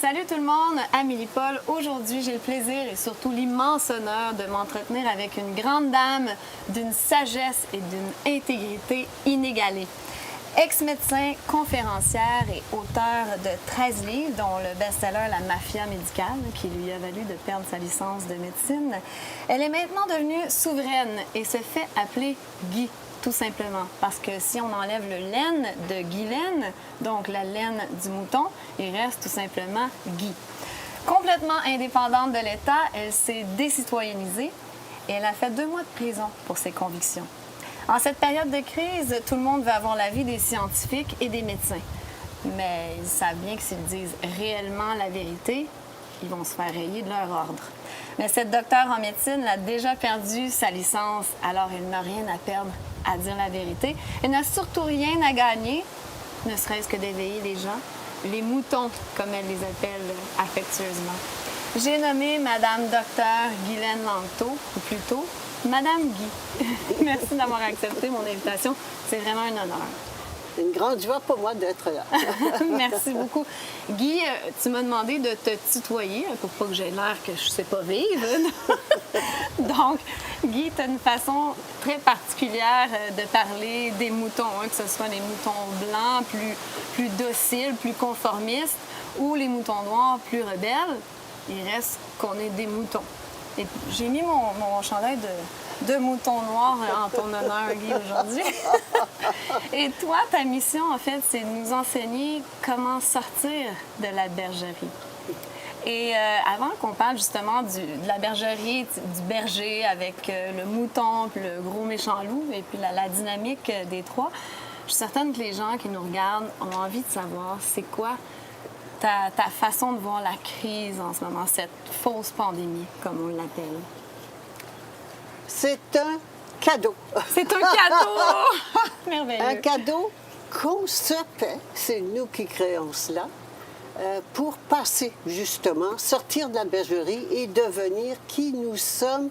Salut tout le monde, Amélie Paul. Aujourd'hui, j'ai le plaisir et surtout l'immense honneur de m'entretenir avec une grande dame d'une sagesse et d'une intégrité inégalée. Ex-médecin, conférencière et auteure de 13 livres, dont le best-seller La Mafia médicale, qui lui a valu de perdre sa licence de médecine, elle est maintenant devenue souveraine et se fait appeler Guy. Tout simplement, parce que si on enlève le laine de Guylaine, donc la laine du mouton, il reste tout simplement Guy. Complètement indépendante de l'État, elle s'est décitoyennisée et elle a fait 2 mois de prison pour ses convictions. En cette période de crise, tout le monde veut avoir l'avis des scientifiques et des médecins. Mais ils savent bien que s'ils disent réellement la vérité, ils vont se faire rayer de leur ordre. Mais cette docteure en médecine a déjà perdu sa licence, alors elle n'a rien à perdre à dire la vérité. Elle n'a surtout rien à gagner, ne serait-ce que d'éveiller les gens, les moutons, comme elle les appelle affectueusement. J'ai nommé Madame Docteur Guylaine Langto, ou plutôt Madame Guy. Merci d'avoir accepté mon invitation. C'est vraiment un honneur. Une grande joie pour moi d'être là. Merci beaucoup. Guy, tu m'as demandé de te tutoyer pour pas que j'aie l'air que je sais pas vivre. Donc, Guy, tu as une façon très particulière de parler des moutons, hein, que ce soit les moutons blancs, plus dociles, plus conformistes, ou les moutons noirs, plus rebelles. Il reste qu'on est des moutons. Et j'ai mis mon chandail de mouton noir en ton honneur, Guy, aujourd'hui. Et toi, ta mission, en fait, c'est de nous enseigner comment sortir de la bergerie. Et avant qu'on parle justement de la bergerie, du berger avec le mouton, puis le gros méchant loup, et puis la dynamique des trois, je suis certaine que les gens qui nous regardent ont envie de savoir c'est quoi ta façon de voir la crise en ce moment, cette fausse pandémie, comme on l'appelle. C'est un cadeau. C'est un cadeau! Merveilleux. Un cadeau qu'on se fait, c'est nous qui créons cela, pour passer justement, sortir de la bergerie et devenir qui nous sommes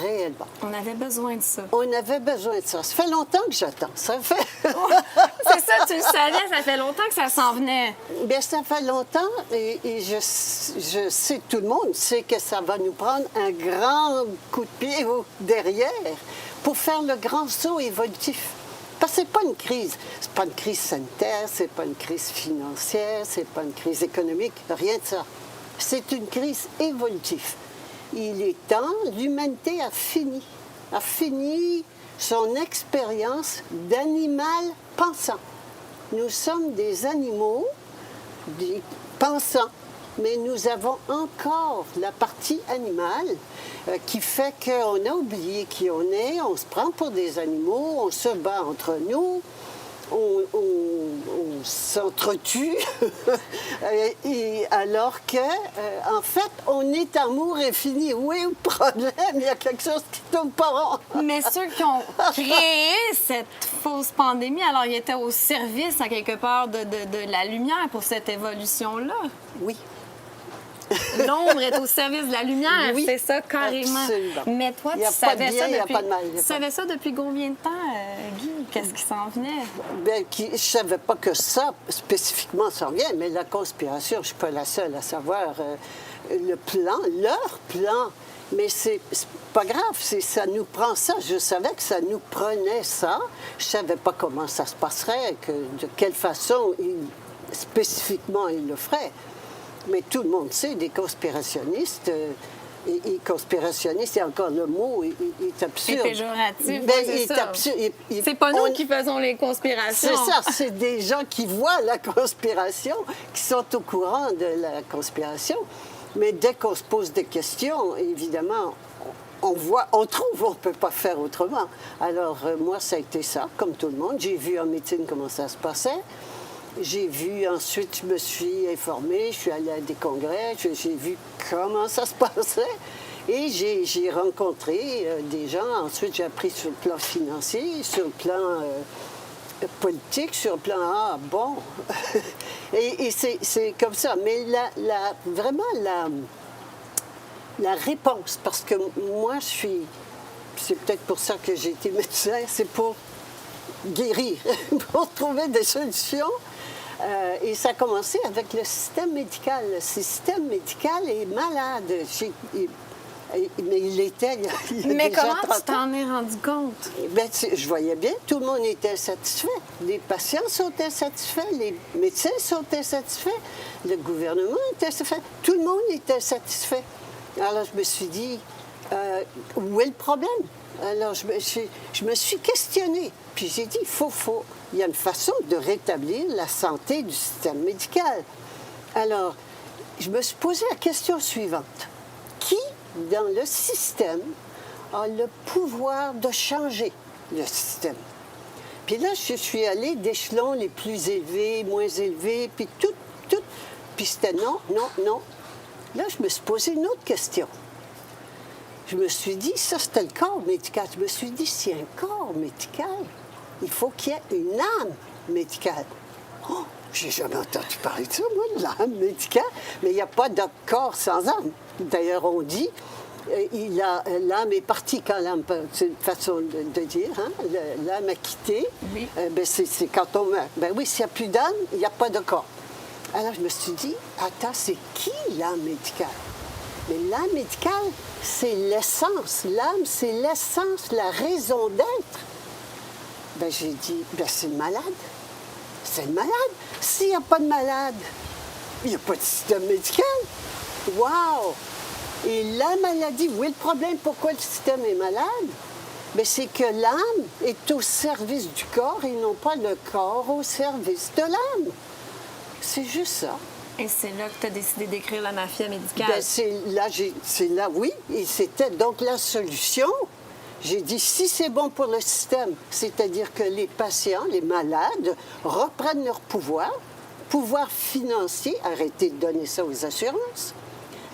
réellement. On avait besoin de ça. On avait besoin de ça. Ça fait longtemps que j'attends. Ça fait... C'est ça, tu le savais, ça fait longtemps que ça s'en venait. Bien, ça fait longtemps et je sais, tout le monde sait que ça va nous prendre un grand coup de pied derrière pour faire le grand saut évolutif. Parce que c'est pas une crise. C'est pas une crise sanitaire, c'est pas une crise financière, c'est pas une crise économique, rien de ça. C'est une crise évolutive. Il est temps, l'humanité a fini son expérience d'animal pensant. Nous sommes des animaux pensants, mais nous avons encore la partie animale qui fait qu'on a oublié qui on est, on se prend pour des animaux, on se bat entre nous, on s'entretue, et alors que, en fait, on est amour infini. Oui, le problème, il y a quelque chose qui ne tourne pas rond. Mais ceux qui ont créé cette fausse pandémie, alors ils étaient au service, à quelque part, de la lumière pour cette évolution-là. Oui. L'ombre est au service de la lumière, oui, c'est ça, carrément. Absolument. Mais toi, tu savais ça depuis combien de temps, Guy? Qu'est-ce qui s'en venait? Bien, je ne savais pas que ça, spécifiquement, s'en vient, mais la conspiration, je ne suis pas la seule à savoir le plan, leur plan. Mais c'est pas grave, ça nous prend ça. Je savais que ça nous prenait ça. Je ne savais pas comment ça se passerait, de quelle façon spécifiquement ils le feraient. Mais tout le monde sait, des conspirationnistes, et conspirationniste, c'est encore le mot, est absurde. C'est péjoratif, ben, c'est ça. C'est pas nous qui faisons les conspirations. C'est ça, c'est des gens qui voient la conspiration, qui sont au courant de la conspiration. Mais dès qu'on se pose des questions, évidemment, on trouve, on ne peut pas faire autrement. Alors, moi, ça a été ça, comme tout le monde. J'ai vu en médecine comment ça se passait. J'ai vu, ensuite, je me suis informée, je suis allée à des congrès, j'ai vu comment ça se passait et j'ai rencontré des gens. Ensuite, j'ai appris sur le plan financier, sur le plan politique, sur le plan « Ah, bon! » Et c'est comme ça. Mais vraiment, la réponse, parce que moi, c'est peut-être pour ça que j'ai été médecin, c'est pour guérir, pour trouver des solutions Et ça a commencé avec le système médical. Le système médical est malade. Mais il était il y a Mais déjà comment 30 tu t'en es rendu compte? Ben, je voyais bien, tout le monde était satisfait. Les patients sont insatisfaits, les médecins sont insatisfaits, le gouvernement était satisfait, tout le monde était satisfait. Alors, je me suis dit, où est le problème? Alors, je me suis questionnée. Puis j'ai dit, il y a une façon de rétablir la santé du système médical. Alors, je me suis posé la question suivante. Qui, dans le système, a le pouvoir de changer le système? Puis là, je suis allée d'échelons les plus élevés, moins élevés, puis tout. Puis c'était non. Là, je me suis posé une autre question. Je me suis dit, ça, c'était le corps médical. Je me suis dit, s'il y a un corps médical, il faut qu'il y ait une âme médicale. Oh, j'ai jamais entendu parler de ça, moi, de l'âme médicale. Mais il n'y a pas de corps sans âme. D'ailleurs, on dit, l'âme est partie quand l'âme... C'est une façon de dire, hein? L'âme a quitté. Oui. C'est quand on meurt. Ben oui, s'il n'y a plus d'âme, il n'y a pas de corps. Alors, je me suis dit, attends, c'est qui l'âme médicale? Mais l'âme médicale, c'est l'essence. L'âme, c'est l'essence, la raison d'être. Ben, j'ai dit, ben, c'est le malade. C'est le malade. S'il n'y a pas de malade, il n'y a pas de système médical. Wow! Et la maladie, où est le problème? Pourquoi le système est malade? Bien, c'est que l'âme est au service du corps et non pas le corps au service de l'âme. C'est juste ça. Et c'est là que tu as décidé d'écrire La mafia médicale. Bien, c'est là, oui. Et c'était donc la solution. J'ai dit, si c'est bon pour le système, c'est-à-dire que les patients, les malades, reprennent leur pouvoir financier, arrêtez de donner ça aux assurances,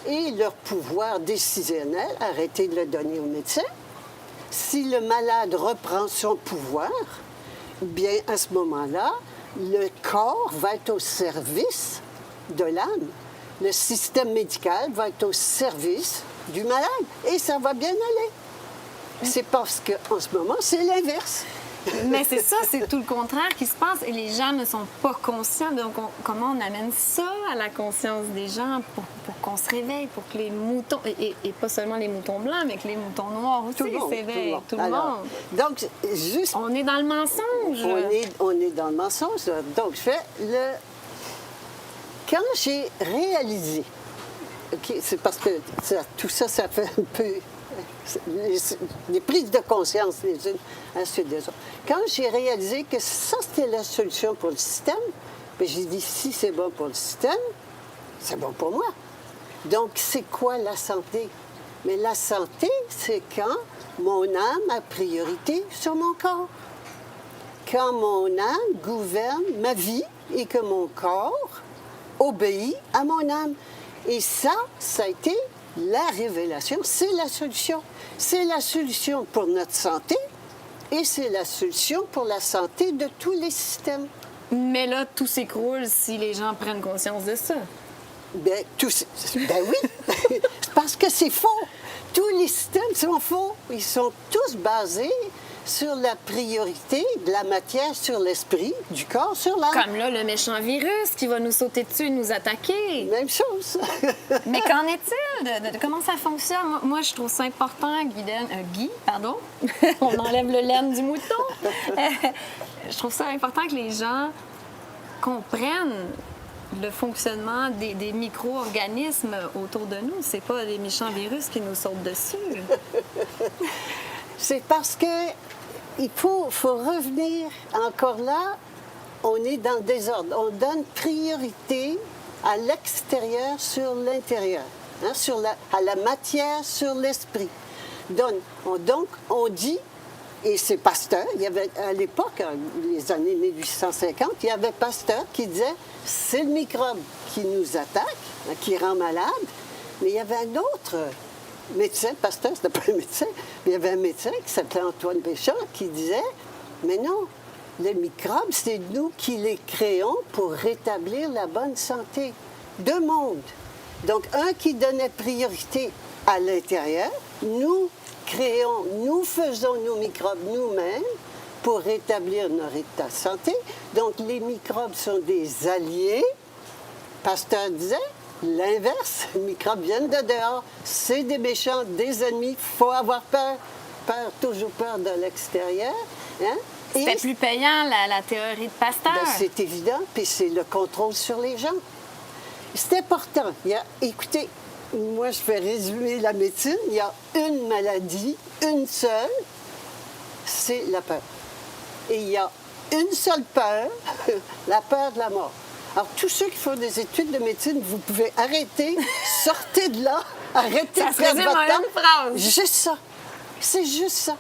et leur pouvoir décisionnel, arrêtez de le donner aux médecins. Si le malade reprend son pouvoir, bien, à ce moment-là, le corps va être au service de l'âme. Le système médical va être au service du malade. Et ça va bien aller. C'est parce qu'en ce moment, c'est l'inverse. Mais c'est ça, c'est tout le contraire qui se passe et les gens ne sont pas conscients. Donc, comment on amène ça à la conscience des gens pour qu'on se réveille, pour que les moutons, et pas seulement les moutons blancs, mais que les moutons noirs aussi s'éveillent. Tout le monde. Donc, juste... On est dans le mensonge. On est dans le mensonge. Donc, quand j'ai réalisé, c'est parce que tout ça fait un peu... les prises de conscience les unes à la suite des autres. Quand j'ai réalisé que ça, c'était la solution pour le système, bien, j'ai dit, si c'est bon pour le système, c'est bon pour moi. Donc, c'est quoi la santé? Mais la santé, c'est quand mon âme a priorité sur mon corps. Quand mon âme gouverne ma vie et que mon corps obéit à mon âme. Et ça a été la révélation, c'est la solution. C'est la solution pour notre santé et c'est la solution pour la santé de tous les systèmes. Mais là, tout s'écroule si les gens prennent conscience de ça. Ben oui, parce que c'est faux. Tous les systèmes sont faux. Ils sont tous basés sur la priorité de la matière sur l'esprit, du corps sur l'âme. Comme là, le méchant virus qui va nous sauter dessus et nous attaquer. Même chose. Mais qu'en est-il de comment ça fonctionne? Moi, je trouve ça important, Guy, pardon. On enlève le laine du mouton. Je trouve ça important que les gens comprennent le fonctionnement des micro-organismes autour de nous. C'est pas les méchants virus qui nous sautent dessus. C'est parce que il faut revenir encore là, on est dans le désordre. On donne priorité à l'extérieur sur l'intérieur, hein, à la matière sur l'esprit. Donc, on dit, et c'est Pasteur, il y avait à l'époque, les années 1850, il y avait Pasteur qui disait, c'est le microbe qui nous attaque, hein, qui rend malade, mais il y avait un autre médecin, Pasteur, c'était pas un médecin, mais il y avait un médecin qui s'appelait Antoine Béchamp qui disait, mais non, les microbes, c'est nous qui les créons pour rétablir la bonne santé. Deux mondes. Donc, un qui donnait priorité à l'intérieur, nous faisons nos microbes nous-mêmes pour rétablir notre état de santé. Donc, les microbes sont des alliés. Pasteur disait l'inverse. Les microbes viennent de dehors. C'est des méchants, des ennemis. Il faut avoir peur. Peur, toujours peur de l'extérieur. Hein? C'était plus payant, la théorie de Pasteur. Ben, c'est évident, puis c'est le contrôle sur les gens. C'est important. Écoutez, moi, je vais résumer la médecine. Il y a une maladie, une seule, c'est la peur. Et il y a une seule peur, la peur de la mort. Alors, tous ceux qui font des études de médecine, vous pouvez arrêter, sortez de là, arrêtez de perdre votre temps. Une phrase. Juste ça. C'est juste ça.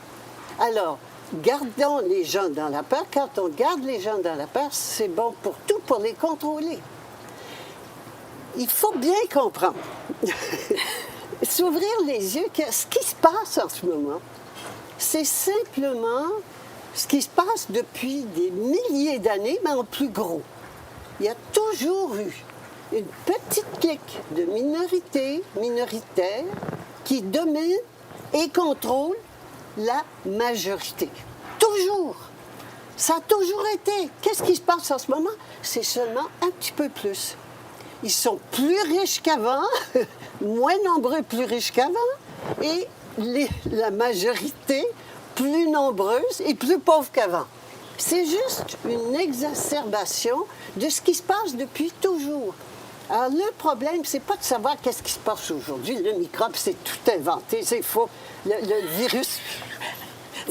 Alors, gardons les gens dans la peur. Quand on garde les gens dans la peur, c'est bon pour tout, pour les contrôler. Il faut bien comprendre, s'ouvrir les yeux, que ce qui se passe en ce moment, c'est simplement ce qui se passe depuis des milliers d'années, mais en plus gros. Il y a toujours eu une petite clique de minoritaires, qui domine et contrôle la majorité. Toujours. Ça a toujours été. Qu'est-ce qui se passe en ce moment? C'est seulement un petit peu plus. Ils sont plus riches qu'avant, moins nombreux, plus riches qu'avant, et la majorité plus nombreuse et plus pauvre qu'avant. C'est juste une exacerbation de ce qui se passe depuis toujours. Alors, le problème, c'est pas de savoir qu'est-ce qui se passe aujourd'hui. Le microbe, c'est tout inventé, c'est faux. Le virus...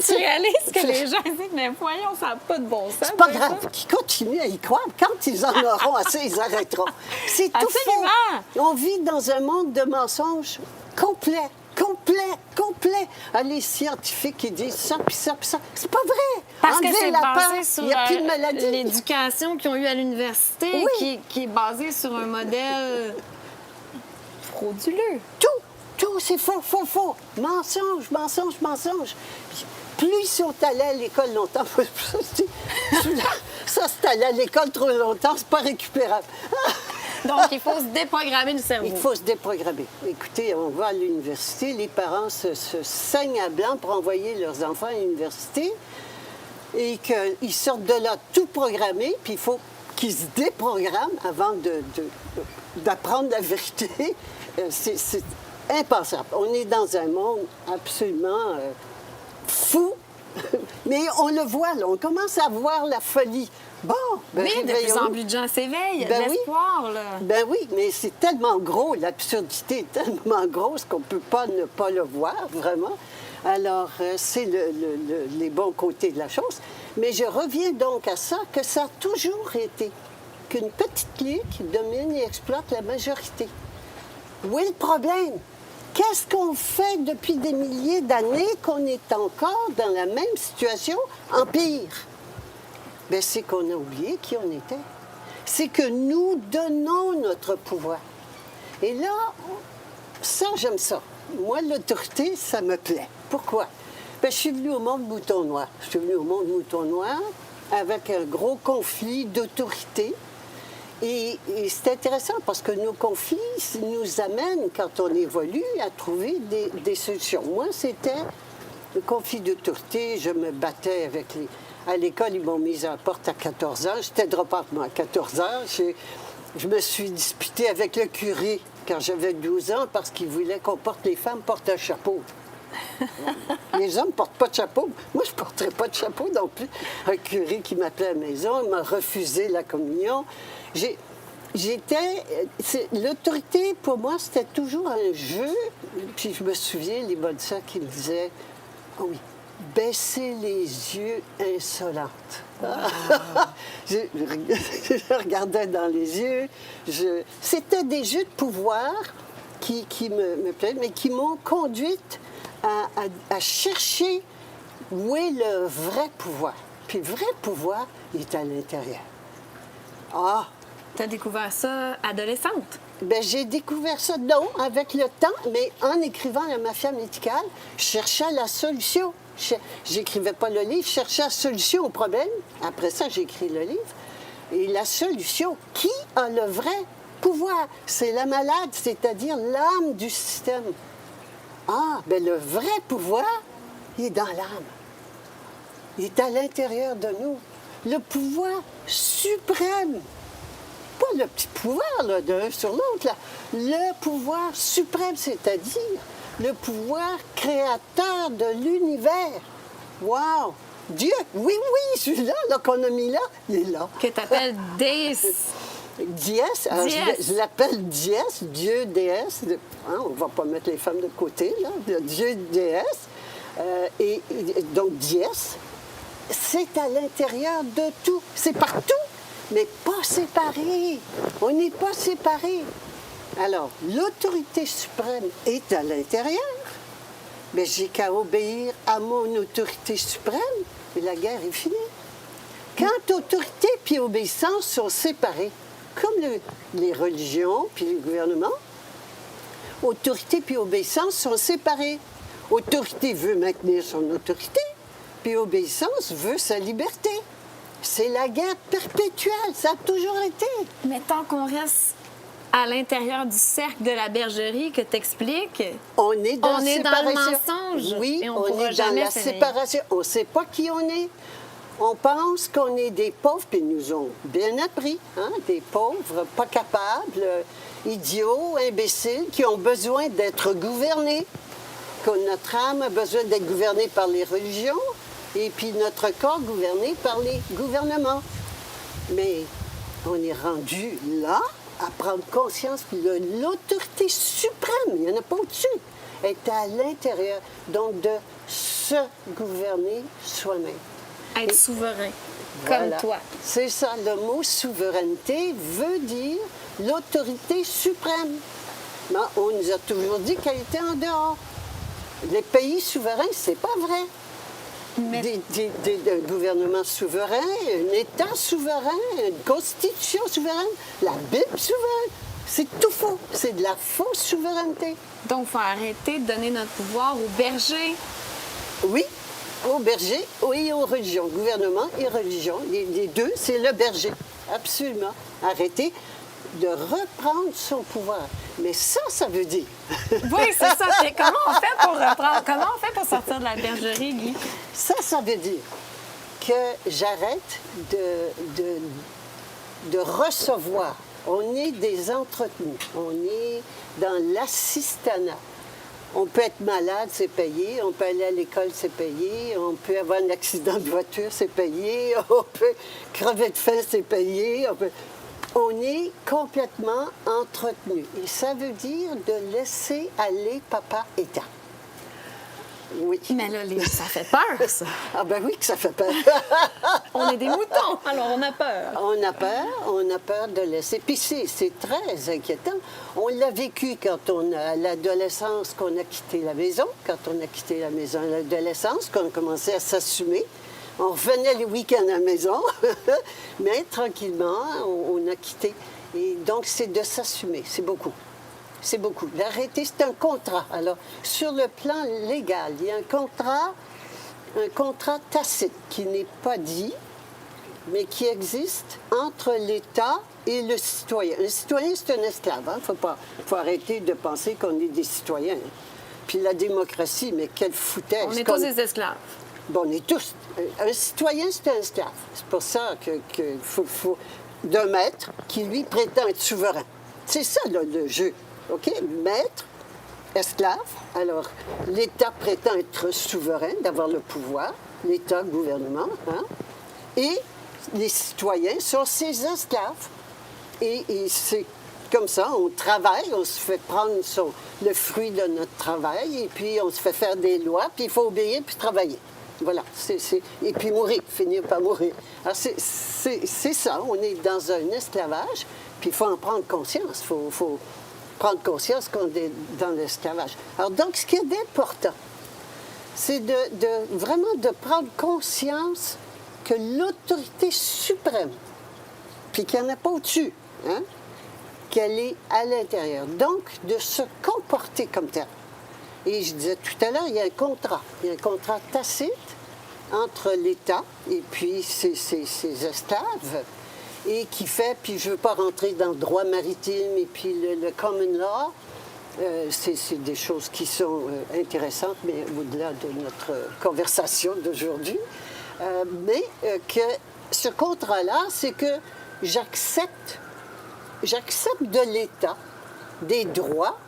Tu réalises que les gens disent, mais voyons, ça n'a pas de bon sens. C'est pas grave, qu'ils continuent à y croire. Quand ils en auront assez, ils arrêteront. C'est tout faux. On vit dans un monde de mensonges complet. Ah, les scientifiques qui disent ça, puis ça, puis ça. C'est pas vrai. Parce que Enlevez c'est la basé peur, sur il n'y a plus de maladie. l'éducation qu'ils ont eue à l'université, Oui. qui est basée sur un modèle frauduleux. Tout, c'est faux. Mensonge. Puis, plus ils sont allés à l'école longtemps, ça, c'est allé à l'école trop longtemps, c'est pas récupérable. Donc, il faut se déprogrammer le cerveau. Il faut se déprogrammer. Écoutez, on va à l'université, les parents se saignent à blanc pour envoyer leurs enfants à l'université et qu'ils sortent de là tout programmés, puis il faut qu'ils se déprogramment avant d'apprendre la vérité. C'est impensable. On est dans un monde absolument fou, mais on le voit, là. On commence à voir la folie. Bon, ben, oui, de plus en plus de gens s'éveillent, ben de l'espoir, là. Ben oui, mais c'est tellement gros, l'absurdité est tellement grosse qu'on ne peut pas ne pas le voir, vraiment. Alors, c'est les bons côtés de la chose. Mais je reviens donc à ça, que ça a toujours été qu'une petite clique domine et exploite la majorité. Où est le problème? Qu'est-ce qu'on fait depuis des milliers d'années qu'on est encore dans la même situation, en pire? Bien, c'est qu'on a oublié qui on était. C'est que nous donnons notre pouvoir. Et là, ça, j'aime ça. Moi, l'autorité, ça me plaît. Pourquoi? Bien, je suis venue au monde mouton noir. Je suis venue au monde mouton noir avec un gros conflit d'autorité. Et c'est intéressant parce que nos conflits nous amènent, quand on évolue, à trouver des solutions. Moi, c'était le conflit d'autorité. Je me battais avec les... À l'école, ils m'ont mise à la porte à 14 ans. J'étais drop-out, moi, à 14 ans. Je me suis disputée avec le curé quand j'avais 12 ans parce qu'il voulait qu'on porte... Les femmes portent un chapeau. Les hommes ne portent pas de chapeau. Moi, je ne porterais pas de chapeau non plus. Un curé qui m'appelait à la maison, il m'a refusé la communion. L'autorité, pour moi, c'était toujours un jeu. Puis je me souviens, les bonnes sœurs qui me disaient, oh oui, baissez les yeux insolentes. Je regardais dans les yeux. C'était des jeux de pouvoir qui me plaisaient, mais qui m'ont conduite à chercher où est le vrai pouvoir. Puis le vrai pouvoir, il est à l'intérieur. Ah! Tu as découvert ça adolescente? Bien, j'ai découvert ça, non, avec le temps, mais en écrivant La Mafia médicale, je cherchais la solution. J'écrivais pas le livre, je cherchais la solution au problème. Après ça, j'ai écrit le livre. Et la solution, qui a le vrai pouvoir? C'est la malade, c'est-à-dire l'âme du système. Ah, bien, le vrai pouvoir, il est dans l'âme. Il est à l'intérieur de nous. Le pouvoir suprême. Pas le petit pouvoir là, d'un sur l'autre. Là. Le pouvoir suprême, c'est-à-dire le pouvoir créateur de l'univers. Wow! Dieu, oui, celui-là là, qu'on a mis là, il est là. Que tu appelles Deus. Dies, alors je l'appelle Dies, Dieu, déesse. Hein, on ne va pas mettre les femmes de côté, là. Dieu, déesse. Donc, Dies, c'est à l'intérieur de tout. C'est partout, mais pas séparé. On n'est pas séparés. Alors, l'autorité suprême est à l'intérieur, mais j'ai qu'à obéir à mon autorité suprême et la guerre est finie. Quand autorité puis obéissance sont séparés, comme les religions puis les gouvernements, autorité puis obéissance sont séparés. Autorité veut maintenir son autorité, puis obéissance veut sa liberté. C'est la guerre perpétuelle, ça a toujours été. Mais tant qu'on reste à l'intérieur du cercle de la bergerie que tu expliques, on est dans la séparation. Dans le mensonge. Oui, et on est dans la séparation. On ne sait pas qui on est. On pense qu'on est des pauvres, puis ils nous ont bien appris, hein, des pauvres, pas capables, idiots, imbéciles, qui ont besoin d'être gouvernés. Que notre âme a besoin d'être gouvernée par les religions, et puis notre corps gouverné par les gouvernements. Mais on est rendu là à prendre conscience que l'autorité suprême, il n'y en a pas au-dessus, est à l'intérieur, donc de se gouverner soi-même. Être souverain, Voilà. comme toi. C'est ça, le mot souveraineté veut dire l'autorité suprême. Mais on nous a toujours dit qu'elle était en dehors. Les pays souverains, c'est pas vrai. Mais... Des gouvernements souverains, un État souverain, une constitution souveraine, la Bible souveraine. C'est tout faux. C'est de la fausse souveraineté. Donc, il faut arrêter de donner notre pouvoir aux bergers. Oui, aux bergers, oui, aux religions. Gouvernement et religion, les deux, c'est le berger. Absolument. Arrêter de reprendre son pouvoir. Mais ça veut dire... Oui, c'est ça. Mais comment on fait pour reprendre? Comment on fait pour sortir de la bergerie, Guy? Ça veut dire que j'arrête de recevoir. On est des entretenus. On est dans l'assistanat. On peut être malade, c'est payé. On peut aller à l'école, c'est payé. On peut avoir un accident de voiture, c'est payé. On peut crever de faim, c'est payé. On est complètement entretenu. Et ça veut dire de laisser aller papa état. Oui. Mais là, ça fait peur, ça. Ah ben oui que ça fait peur. On est des moutons, alors on a peur. On a peur de laisser. Puis c'est très inquiétant. On l'a vécu quand à l'adolescence, qu'on a quitté la maison, quand on a quitté la maison à l'adolescence, qu'on a commencé à s'assumer. On revenait les week-ends à la maison, mais tranquillement, on a quitté. Et donc, c'est de s'assumer. C'est beaucoup. C'est beaucoup. L'arrêter, c'est un contrat. Alors, sur le plan légal, il y a un contrat tacite qui n'est pas dit, mais qui existe entre l'État et le citoyen. Le citoyen, c'est un esclave. Il faut arrêter de penser qu'on est des citoyens. Puis la démocratie, mais quelle foutaise. On est tous des esclaves. Bon, on est tous. Un citoyen, c'est un esclave. C'est pour ça qu'il faut d'un maître qui, lui, prétend être souverain. C'est ça, le jeu. OK? Maître, esclave. Alors, l'État prétend être souverain, d'avoir le pouvoir. L'État, gouvernement. Hein? Et les citoyens sont ses esclaves. Et c'est comme ça, on travaille, on se fait prendre le fruit de notre travail, et puis on se fait faire des lois, puis il faut obéir, puis travailler. Voilà. Et puis mourir, finir par mourir. Alors, c'est ça, on est dans un esclavage, puis il faut en prendre conscience. Il faut prendre conscience qu'on est dans l'esclavage. Alors, donc, ce qui est important, c'est vraiment de prendre conscience que l'autorité suprême, puis qu'il n'y en a pas au-dessus, hein, qu'elle est à l'intérieur. Donc, de se comporter comme tel. Et je disais tout à l'heure, il y a un contrat. Il y a un contrat tacite entre l'État et puis ses esclaves, et qui fait, puis je ne veux pas rentrer dans le droit maritime et puis le common law, c'est des choses qui sont intéressantes, mais au-delà de notre conversation d'aujourd'hui. Que ce contrat-là, c'est que j'accepte de l'État des droits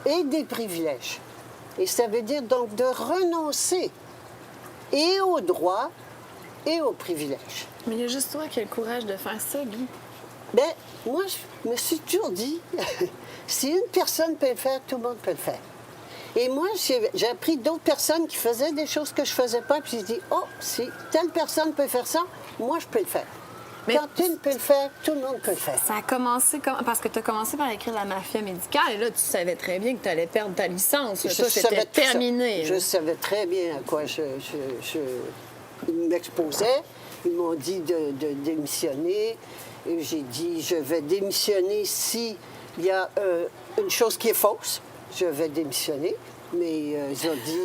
et des privilèges. Et ça veut dire donc de renoncer et aux droits et aux privilèges. Mais il y a juste toi qui as le courage de faire ça, Guy. Bien, moi, je me suis toujours dit, si une personne peut le faire, tout le monde peut le faire. Et moi, j'ai appris d'autres personnes qui faisaient des choses que je ne faisais pas, puis j'ai dit, oh, si telle personne peut faire ça, moi, je peux le faire. Mais quand une peut le faire, tout le monde peut le faire. Ça a commencé parce que tu as commencé par écrire La mafia médicale, et là, tu savais très bien que tu allais perdre ta licence. Toi, c'était terminé. Je savais très bien à quoi je m'exposais. Ils m'ont dit de démissionner. J'ai dit, je vais démissionner s'il y a une chose qui est fausse. Je vais démissionner. Mais ils ont dit,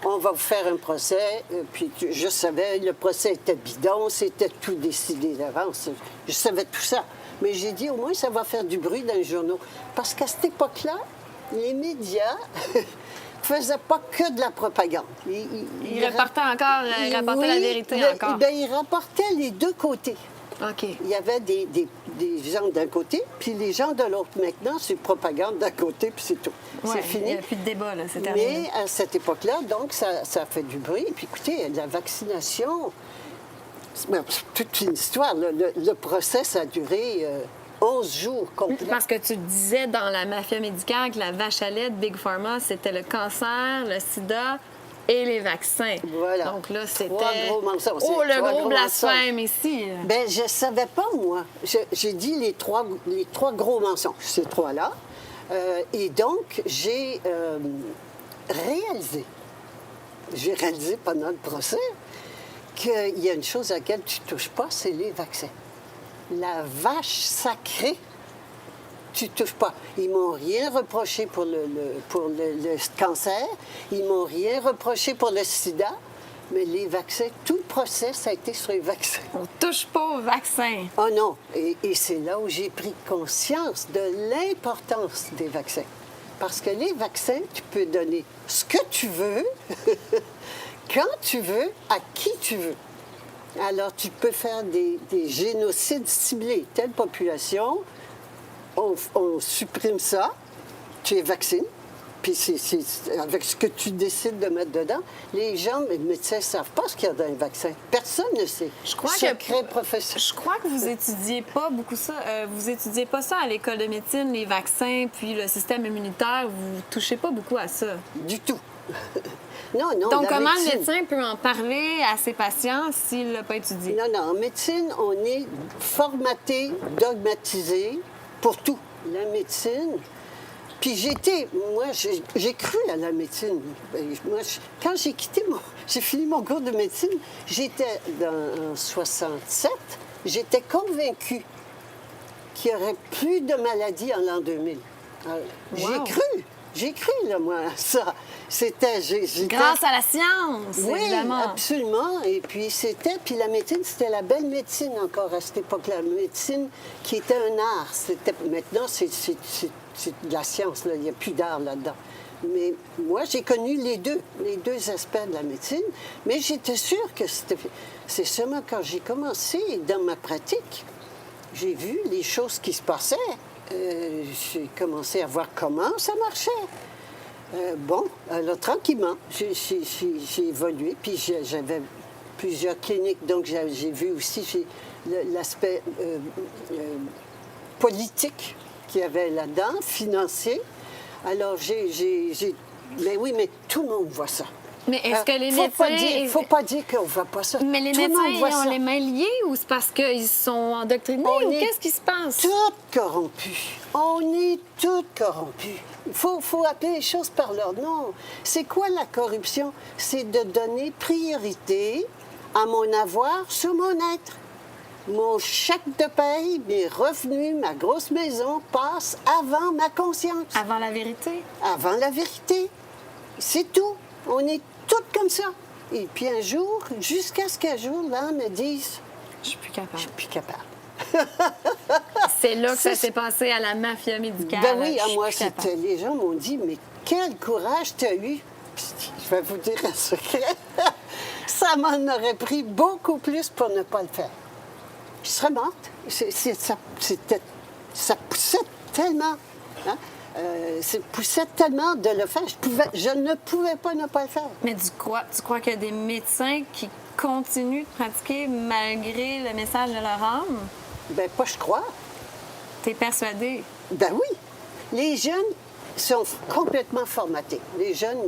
on va vous faire un procès. Puis je savais, le procès était bidon, c'était tout décidé d'avance. Je savais tout ça. Mais j'ai dit, au moins, ça va faire du bruit dans les journaux. Parce qu'à cette époque-là, les médias ne faisaient pas que de la propagande. Ils rapportaient encore, ils rapportaient la vérité encore. Bien, ils rapportaient les deux côtés. OK. Il y avait des gens d'un côté, puis les gens de l'autre. Maintenant, c'est propagande d'un côté, puis c'est tout. Ouais, c'est fini. Il n'y a plus de débat, là, c'est terminé. Mais à cette époque-là, donc, ça fait du bruit. Puis écoutez, la vaccination, c'est toute une histoire. Le procès, ça a duré 11 jours complets. Parce que tu disais dans La mafia médicale que la vache à lait de Big Pharma, c'était le cancer, le sida et les vaccins. Voilà. Donc là, c'était... Trois gros mensonges. Oh, le gros blasphème ici. Bien, je ne savais pas, moi. J'ai dit les trois gros mensonges, ces trois-là. Et donc, j'ai réalisé pendant le procès qu'il y a une chose à laquelle tu ne touches pas, c'est les vaccins. La vache sacrée, tu ne touches pas. Ils m'ont rien reproché pour le cancer, ils m'ont rien reproché pour le sida, mais les vaccins, tout le procès, ça a été sur les vaccins. On ne touche pas aux vaccins. Oh non! Et c'est là où j'ai pris conscience de l'importance des vaccins. Parce que les vaccins, tu peux donner ce que tu veux, quand tu veux, à qui tu veux. Alors, tu peux faire des génocides ciblés. Telle population, on supprime ça, tu es vacciné, puis c'est avec ce que tu décides de mettre dedans. Les gens, les médecins ne savent pas ce qu'il y a dans un vaccin. Personne ne sait. Secret professeur. Je crois que vous étudiez pas beaucoup ça. Vous étudiez pas ça à l'école de médecine, les vaccins, puis le système immunitaire. Vous touchez pas beaucoup à ça. Du tout. Non. Donc, comment le médecin peut en parler à ses patients s'il ne l'a pas étudié? Non. En médecine, on est formaté, dogmatisé pour tout. La médecine. Puis moi, j'ai cru à la médecine. Moi, quand j'ai fini mon cours de médecine, j'étais en 67, j'étais convaincue qu'il n'y aurait plus de maladies en l'an 2000. Alors, wow. J'ai cru, là, moi, ça. Grâce à la science, oui, évidemment. Absolument. Et puis la médecine, c'était la belle médecine encore à cette époque-là. La médecine qui était un art. Maintenant, c'est de la science, là. Il n'y a plus d'art là-dedans. Mais moi, j'ai connu les deux aspects de la médecine, mais j'étais sûre que c'est seulement quand j'ai commencé dans ma pratique, j'ai vu les choses qui se passaient. J'ai commencé à voir comment ça marchait. Alors tranquillement, j'ai évolué, puis j'avais plusieurs cliniques, donc j'ai vu aussi l'aspect politique qu'il y avait là-dedans, financier. Alors mais oui, mais tout le monde voit ça. Mais est-ce que les médecins... Il ne faut pas dire qu'on ne voit pas ça. Mais les médecins, ils ont les mains liées ou c'est parce qu'ils sont endoctrinés ou qu'est-ce qui se passe? Toutes corrompus. On est toutes corrompus. Il faut appeler les choses par leur nom. C'est quoi la corruption? C'est de donner priorité à mon avoir sur mon être. Mon chèque de paye, mes revenus, ma grosse maison passent avant ma conscience. Avant la vérité? Avant la vérité. C'est tout. On est toutes comme ça. Et puis un jour, jusqu'à ce qu'un jour, l'âme me dise... Je suis plus capable. Je suis plus capable. C'est là que ça s'est passé à la mafia médicale. Ben oui, à moi, les gens m'ont dit, mais quel courage tu as eu. Je vais vous dire un secret. Ça m'en aurait pris beaucoup plus pour ne pas le faire. Je serais morte. Ça poussait tellement. Hein? Ça poussait tellement de le faire. Je ne pouvais pas ne pas le faire. Mais tu crois qu'il y a des médecins qui continuent de pratiquer malgré le message de leur âme? Ben pas je crois. T'es persuadée? Ben oui. Les jeunes sont complètement formatés. Les jeunes,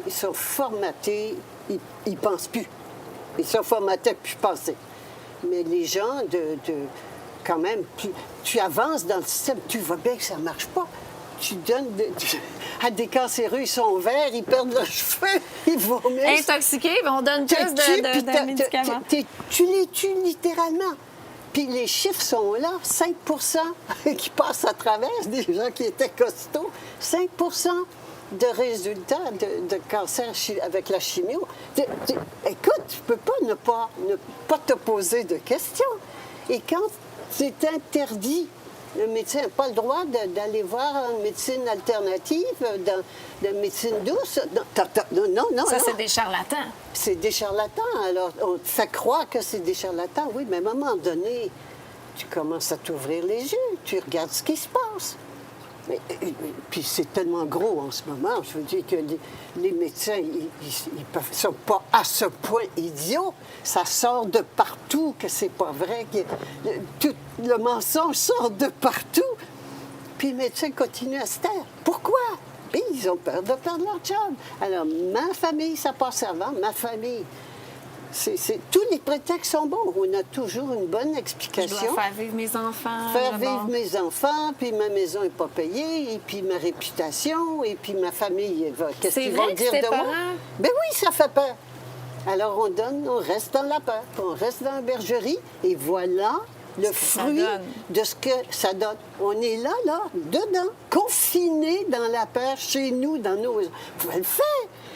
ils sont formatés, ils pensent plus. Ils sont formatés à plus penser. Mais les gens, quand même, tu avances dans le système, tu vois bien que ça ne marche pas. Tu donnes à des cancéreux, ils sont verts, ils perdent leurs cheveux, ils vomissent. Intoxiqués, on donne plus de médicaments. Tu les tues littéralement. Puis les chiffres sont là, 5 qui passent à travers, des gens qui étaient costauds, 5 de résultats de cancer avec la chimio. Écoute, tu ne peux pas ne pas te poser de questions. Et quand c'est interdit, le médecin n'a pas le droit d'aller voir une médecine alternative, de médecine douce. Non. Ça, c'est des charlatans. C'est des charlatans. Alors, on te fait croire que c'est des charlatans, oui, mais à un moment donné, tu commences à t'ouvrir les yeux, tu regardes ce qui se passe. Puis c'est tellement gros en ce moment, je veux dire que les médecins, ils ne sont pas à ce point idiots. Ça sort de partout, que c'est pas vrai. Tout le mensonge sort de partout. Puis les médecins continuent à se taire. Pourquoi? Puis ils ont peur de perdre leur job. Alors, ma famille, ça passe avant, ma famille. Tous les prétextes sont bons. On a toujours une bonne explication. Je dois faire vivre mes enfants. Faire vivre mes enfants, puis ma maison n'est pas payée, et puis ma réputation, et puis ma famille. Qu'est-ce qu'ils vont dire de moi? Ben oui, ça fait peur. Alors on reste dans la peur, on reste dans la bergerie, et voilà le fruit de ce que ça donne. On est là, dedans, confinés dans la peur, chez nous, dans nos... Vous pouvez le faire.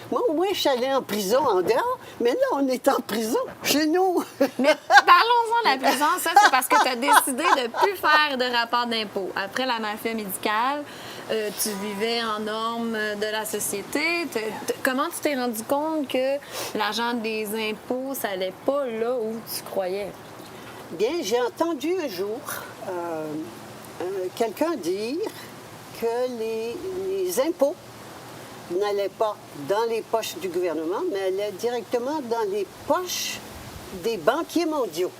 Moi, au moins, je suis allée en prison en dehors, mais là, on est en prison chez nous. Mais parlons-en de la prison. Ça, c'est parce que tu as décidé de ne plus faire de rapport d'impôt. Après la mafia médicale, tu vivais en normes de la société. Comment tu t'es rendu compte que l'argent des impôts, ça n'allait pas là où tu croyais? Bien, j'ai entendu un jour quelqu'un dire que les impôts n'allait pas dans les poches du gouvernement, mais allait directement dans les poches des banquiers mondiaux.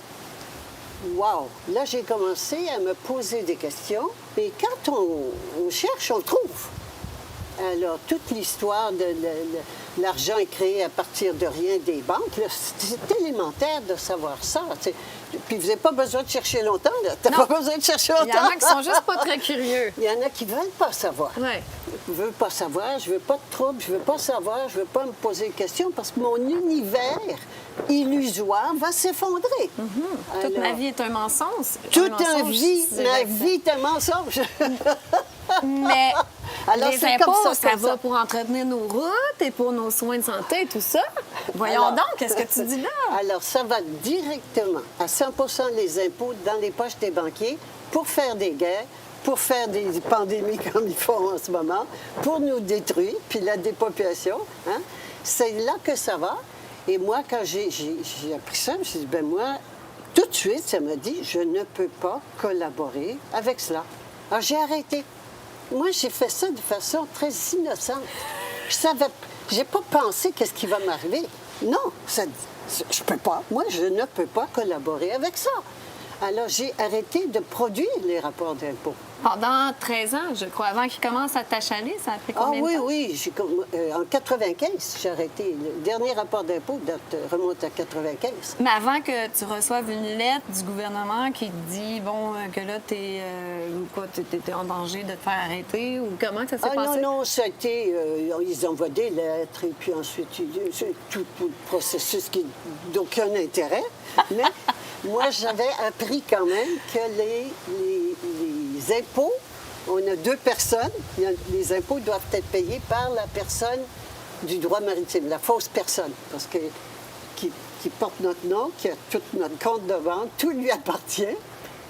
Wow! Là, j'ai commencé à me poser des questions. Et quand on cherche, on trouve. Alors, toute l'histoire de l'argent est créé à partir de rien des banques, c'est élémentaire de savoir ça. Puis vous n'avez pas besoin de chercher longtemps. Tu n'as pas besoin de chercher longtemps. Il y en a qui sont juste pas très curieux. Il y en a qui ne veulent pas savoir. Ouais. Je ne veux pas savoir, je ne veux pas de trouble, je ne veux pas savoir, je ne veux pas me poser de questions parce que mon univers illusoire va s'effondrer. Mm-hmm. Toute ma vie est un mensonge. Toute ma vie est un mensonge. Mais alors, les impôts, comme ça va pour entretenir nos routes et pour nos soins de santé et tout ça. Voyons donc, qu'est-ce que tu dis là? Alors, ça va directement à 100 les impôts dans les poches des banquiers pour faire des guerres, pour faire des pandémies comme ils font en ce moment, pour nous détruire, puis la dépopulation. Hein? C'est là que ça va. Et moi, quand j'ai appris ça, je me suis dit, ben moi, tout de suite, ça m'a dit, je ne peux pas collaborer avec cela. Alors, j'ai arrêté. Moi, j'ai fait ça de façon très innocente. J'ai pas pensé qu'est-ce qui va m'arriver. Non, je peux pas. Moi, je ne peux pas collaborer avec ça. Alors, j'ai arrêté de produire les rapports d'impôts. Pendant 13 ans, je crois, avant qu'ils commencent à t'achaler, ça a pris combien de temps? Oui. En 95, j'ai arrêté. Le dernier rapport d'impôt remonte à 95. Mais avant que tu reçoives une lettre du gouvernement qui te dit, que là, tu es en danger de te faire arrêter, ou comment ça s'est passé? Non, ça a été... ils envoient des lettres, et puis ensuite, c'est tout le processus qui n'a d'aucun intérêt. Mais moi, j'avais appris quand même que les impôts, on a deux personnes. Les impôts doivent être payés par la personne du droit maritime, la fausse personne, parce que qui porte notre nom, qui a tout notre compte de banque, tout lui appartient,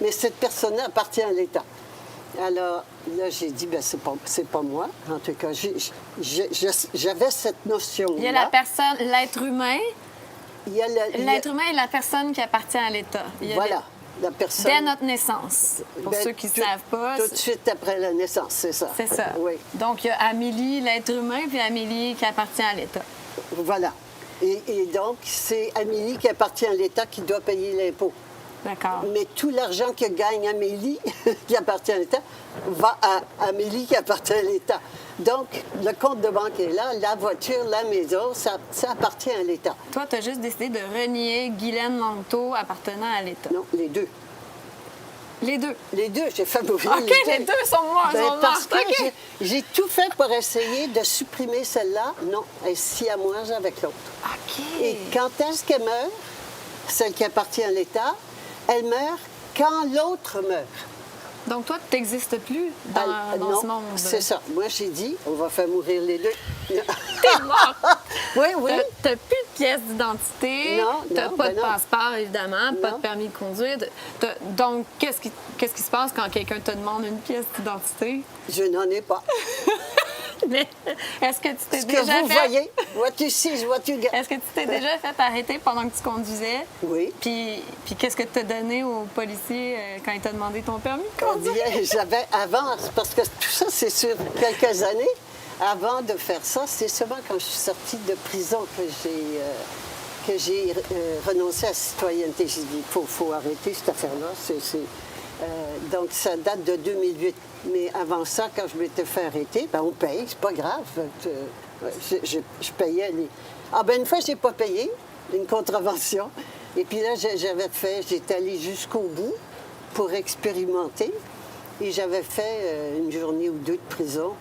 mais cette personne-là appartient à l'État. Alors, là, j'ai dit, c'est pas moi. En tout cas, j'avais cette notion-là. Il y a la personne, l'être humain, il y a L'être humain est la personne qui appartient à l'État. Voilà, la personne... Dès notre naissance. Pour Ben, ceux qui ne savent pas. Tout de suite après la naissance, c'est ça. C'est ça. Oui, Donc, il y a Amélie, l'être humain, puis Amélie qui appartient à l'État. voilà. Et donc, c'est Amélie qui appartient à l'État qui doit payer l'impôt. D'accord. Mais tout l'argent que gagne Amélie, qui appartient à l'État, va à Amélie qui appartient à l'État. Donc, le compte de banque est là, la voiture, la maison, ça appartient à l'État. Toi, tu as juste décidé de renier Guylaine Langto appartenant à l'État. Non, les deux. Les deux. Les deux, j'ai favorisé OK, les deux sont morts. Ben, sont parce morts. que OK. j'ai tout fait pour essayer de supprimer celle-là. Non, elle est siamoise avec l'autre. OK. Et quand est-ce qu'elle meurt, celle qui appartient à l'État, elle meurt quand l'autre meurt. Donc, toi, tu n'existes plus dans non, ce monde. c'est ça. Moi, j'ai dit, on va faire mourir les deux. T'es mort. Oui, oui. T'as plus de pièce d'identité. Non, T'as non, pas ben de non. passeport, évidemment. Pas Non. de permis de conduire. Donc, qu'est-ce qui se passe quand quelqu'un te demande une pièce d'identité? Je n'en ai pas. Mais est-ce que tu t'es Ce déjà que vous fait... voyez, what you see is what you get. Est-ce que tu t'es déjà fait arrêter pendant que tu conduisais? Oui. Puis qu'est-ce que tu as donné au policier quand il t'a demandé ton permis de conduire? Bien, j'avais avant, parce que tout ça, c'est sur quelques années. Avant de faire ça, c'est seulement quand je suis sortie de prison que j'ai renoncé à la citoyenneté. J'ai dit, il faut arrêter cette affaire-là. Donc, ça date de 2008. Mais avant ça, quand je m'étais fait arrêter, ben, on paye, c'est pas grave. Je payais les... Ah ben une fois, je n'ai pas payé, une contravention. Et puis là, j'étais allée jusqu'au bout pour expérimenter. Et j'avais fait une journée ou deux de prison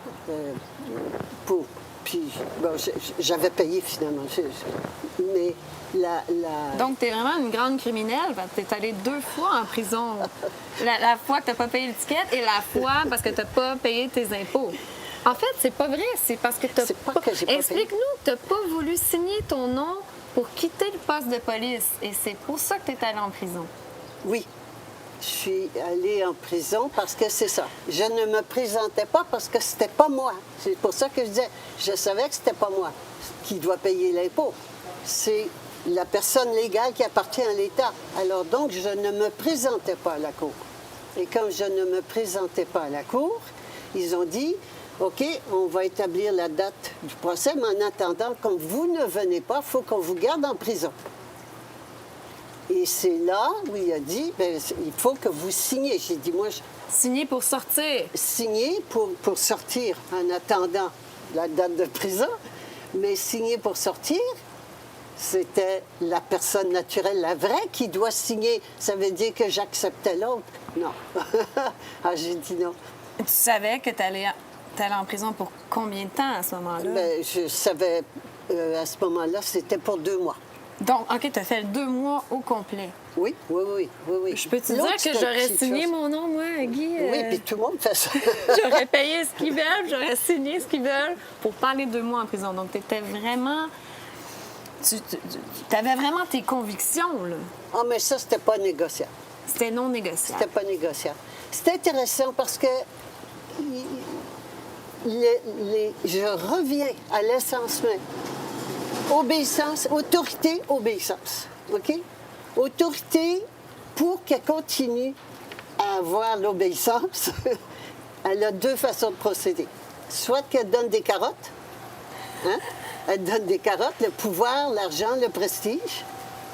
Puis, bon, j'avais payé finalement. Mais Donc, tu es vraiment une grande criminelle. Tu es allée 2 fois en prison. La fois que tu n'as pas payé l'étiquette et la fois parce que tu n'as pas payé tes impôts. En fait, c'est pas vrai. C'est parce que tu C'est pas que j'ai pas payé. Explique-nous, tu n'as pas voulu signer ton nom pour quitter le poste de police. Et c'est pour ça que tu es allée en prison. Oui. Je suis allée en prison parce que c'est ça. Je ne me présentais pas parce que c'était pas moi. C'est pour ça que je disais, je savais que c'était pas moi qui doit payer l'impôt. C'est la personne légale qui appartient à l'État. Alors donc, je ne me présentais pas à la cour. Et comme je ne me présentais pas à la cour, ils ont dit, OK, on va établir la date du procès, mais en attendant, comme vous ne venez pas, il faut qu'on vous garde en prison. Et c'est là où il a dit, bien, il faut que vous signiez. J'ai dit, moi, Signer pour sortir. signer pour sortir en attendant la date de prison, mais signer pour sortir, c'était la personne naturelle, la vraie, qui doit signer. Ça veut dire que j'acceptais l'autre. Non. Ah, j'ai dit non. Tu savais que tu allais en prison pour combien de temps à ce moment-là? Ben, je savais, à ce moment-là, c'était pour 2 mois. Donc, OK, tu as fait 2 mois au complet. Oui, oui, oui, oui, oui. Je peux te dire L'autre, que c'était j'aurais quelque signé chose. mon nom, moi, Guy? Oui, puis tout le monde fait ça. J'aurais payé ce qu'ils veulent, j'aurais signé ce qu'ils veulent pour pas aller 2 mois en prison. Donc, tu étais vraiment... Tu avais vraiment tes convictions, là. Ah, mais ça, c'était pas négociable. C'était non négociable. C'était pas négociable. C'était intéressant parce que je reviens à l'essence même. Obéissance, autorité, obéissance. OK? Autorité, pour qu'elle continue à avoir l'obéissance, elle a 2 façons de procéder. Soit qu'elle donne des carottes, hein? Elle donne des carottes, le pouvoir, l'argent, le prestige,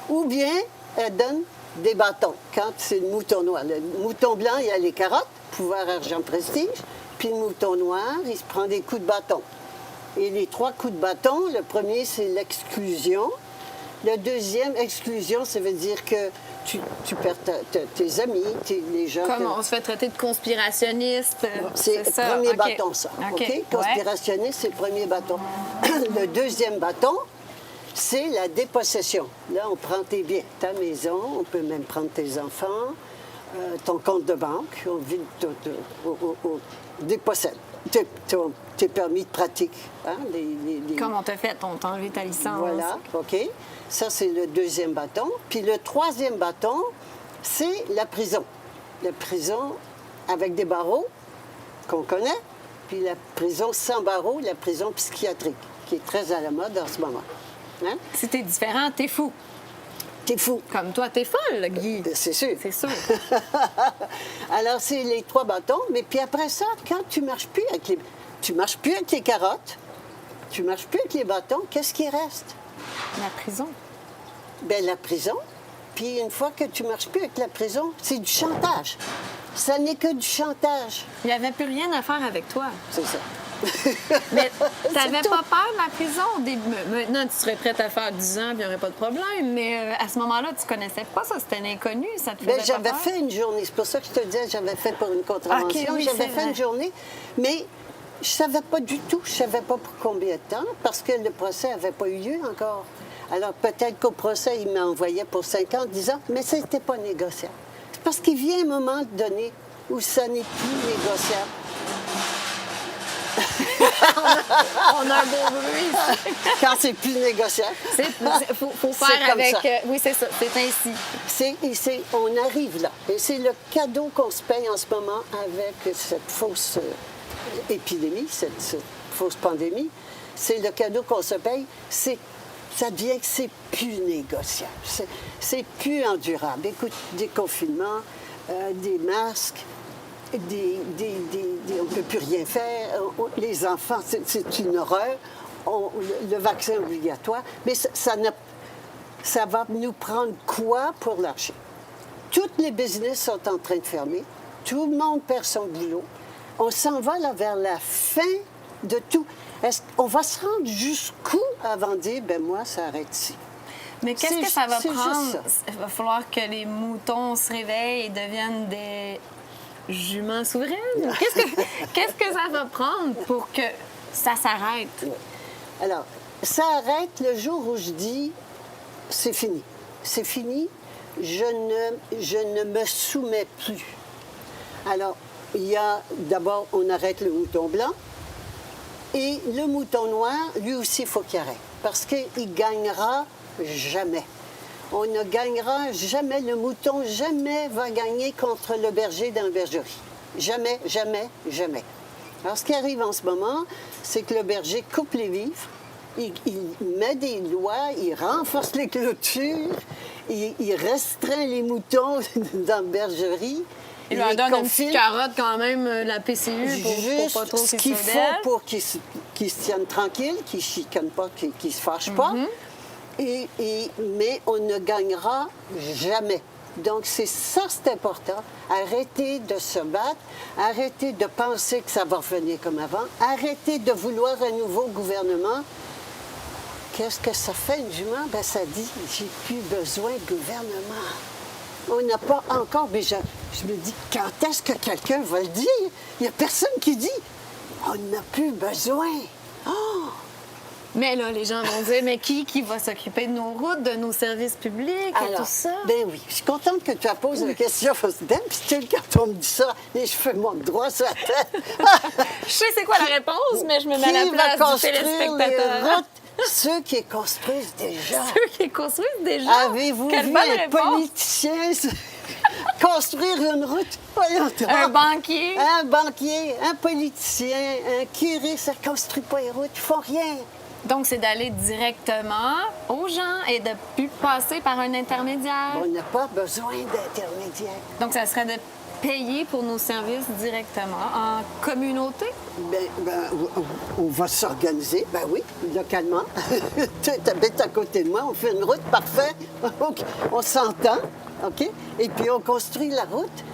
ou bien elle donne des bâtons, quand c'est le mouton noir. Le mouton blanc, il a les carottes, pouvoir, argent, prestige, puis le mouton noir, il se prend des coups de bâton. Et les 3 coups de bâton, le premier, c'est l'exclusion. Le deuxième, exclusion, ça veut dire que tu perds tes amis, les gens... Comme on se fait traiter de conspirationniste. C'est le ça. premier OK. bâton, ça. OK. OK? Conspirationniste, c'est le premier bâton. Le deuxième bâton, c'est la dépossession. Là, on prend tes biens, ta maison, on peut même prendre tes enfants, ton compte de banque, on dépossède. Tes permis de pratique. Hein? Comme on t'a fait, on t'a enlevé ta licence. Voilà, OK. Ça, c'est le deuxième bâton. Puis le troisième bâton, c'est la prison. La prison avec des barreaux, qu'on connaît, puis la prison sans barreaux, la prison psychiatrique, qui est très à la mode en ce moment. Hein? Si t'es différent, t'es fou. T'es fou. Comme toi, t'es folle, Guy. C'est sûr. C'est sûr. Alors, c'est les 3 bâtons. Mais puis après ça, quand tu marches plus avec les... Tu marches plus avec les carottes, tu marches plus avec les bâtons, qu'est-ce qui reste? La prison. Bien, la prison. Puis une fois que tu marches plus avec la prison, c'est du chantage. Ça n'est que du chantage. Il n'y avait plus rien à faire avec toi. C'est ça. Mais t'avais C'est pas tout. peur de la prison au début? Maintenant, tu serais prête à faire 10 ans, puis il n'y aurait pas de problème. Mais à ce moment-là, tu connaissais pas ça. C'était un inconnu. Ça te faisait Bien, pas j'avais peur? fait une journée. C'est pour ça que je te disais, j'avais fait pour une contravention. Ok, oui, j'avais c'est fait vrai. une journée. Mais je savais pas du tout. Je savais pas pour combien de temps, parce que le procès n'avait pas eu lieu encore. Alors, peut-être qu'au procès, il m'envoyait pour 5 ans, 10 ans, mais ça n'était pas négociable. C'est parce qu'il vient un moment donné où ça n'est plus négociable. On a un beau bruit. Quand c'est plus négociable. Il faut C'est faire comme avec... ça. oui, c'est ça. C'est ainsi. On arrive là. Et c'est le cadeau qu'on se paye en ce moment avec cette fausse épidémie, cette fausse pandémie. C'est le cadeau qu'on se paye. Ça devient que c'est plus négociable. C'est plus endurable. Écoute, des confinements, des masques, on ne peut plus rien faire. Les enfants, c'est une horreur. Le vaccin obligatoire. Mais ça va nous prendre quoi pour lâcher? Toutes les business sont en train de fermer. Tout le monde perd son boulot. On s'en va là vers la fin de tout. On va se rendre jusqu'où avant de dire, ben moi, ça arrête ici. Mais qu'est-ce que ça va c'est juste prendre? ça. Il va falloir que les moutons se réveillent et deviennent des juments souveraines? Qu'est-ce que ça va prendre pour que ça s'arrête? Alors, ça arrête le jour où je dis, c'est fini. C'est fini. Je ne me soumets plus. Alors, il y a d'abord, on arrête le mouton blanc. Et le mouton noir, lui aussi, il faut qu'il arrête. Parce qu'il gagnera jamais. On ne gagnera jamais. Le mouton jamais va gagner contre le berger dans la bergerie. Jamais, jamais, jamais. Alors, ce qui arrive en ce moment, c'est que le berger coupe les vivres, il met des lois, il renforce les clôtures, il restreint les moutons dans la bergerie. Il leur donne une petite carotte quand même, la PCU, Juste pour pas trop ce qu'il faut pour qu'ils se tiennent tranquilles, qu'ils ne chicanent pas, qu'ils ne se fâchent pas. Mais on ne gagnera jamais. Donc, c'est ça, c'est important. Arrêtez de se battre. Arrêtez de penser que ça va revenir comme avant. Arrêtez de vouloir un nouveau gouvernement. Qu'est-ce que ça fait, une jument? Ben, ça dit, j'ai plus besoin de gouvernement. On n'a pas encore, mais je me dis, quand est-ce que quelqu'un va le dire? Il n'y a personne qui dit, on n'a plus besoin. Oh! Mais là, les gens vont dire, mais qui va s'occuper de nos routes, de nos services publics et tout ça? Ben oui, je suis contente que tu as posé la question, Faustine, puis still, quand on me dit ça, les cheveux montent droit sur la tête. Je sais c'est quoi la réponse, mais je me mets à la Qui va place du construire téléspectateur. les routes? Ceux qui construisent déjà. Ceux qui construisent déjà. Avez-vous Quelle vu bonne un réponse. politicien construire une route? Voyons donc. Un banquier. Un banquier, un politicien, un curé, ça ne construit pas les routes, ils font rien. Donc, c'est d'aller directement aux gens et de ne plus passer par un intermédiaire. On n'a pas besoin d'intermédiaire. Donc, ça serait de payer pour nos services directement en communauté? Ben, on va s'organiser, ben oui, localement. Tu habites à côté de moi, on fait une route, parfait. On s'entend, OK? Et puis on construit la route.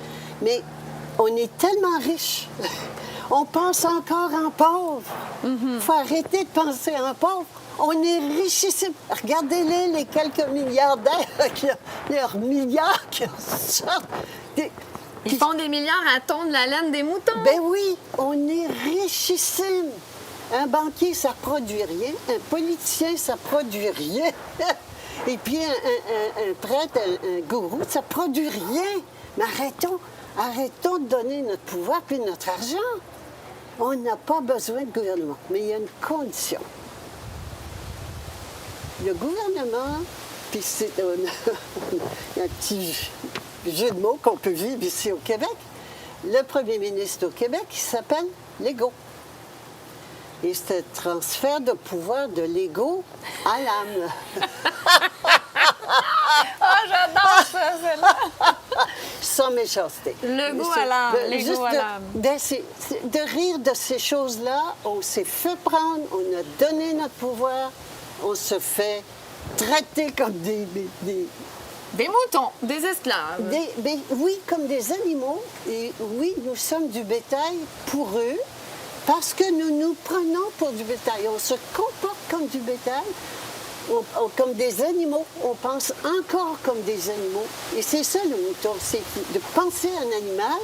Mais on est tellement riches. On pense encore en pauvre. Il faut arrêter de penser en pauvre. On est richissime. Regardez-les, les quelques milliardaires, leurs milliards qui en sortent. Ils font des milliards à tondre la laine des moutons. Ben oui, on est richissime. Un banquier, ça produit rien. Un politicien, ça produit rien. Et puis un prêtre, un gourou, ça produit rien. Mais arrêtons de donner notre pouvoir puis notre argent. On n'a pas besoin de gouvernement. Mais il y a une condition. Le gouvernement, puis c'est un petit jeu de mots qu'on peut vivre ici au Québec. Le premier ministre au Québec, il s'appelle Legault. Et c'est un transfert de pouvoir de l'ego à l'âme. Ah, j'adore ça, celle-là! Sans méchanceté. Le goût à l'âme, l'ego à l'âme. De rire de ces choses-là, on s'est fait prendre, on a donné notre pouvoir, on se fait traiter comme Des moutons, des esclaves. oui, comme des animaux. Et oui, nous sommes du bétail pour eux parce que nous nous prenons pour du bétail. On se comporte comme du bétail, comme des animaux. On pense encore comme des animaux. Et c'est ça le mouton, c'est de penser à un animal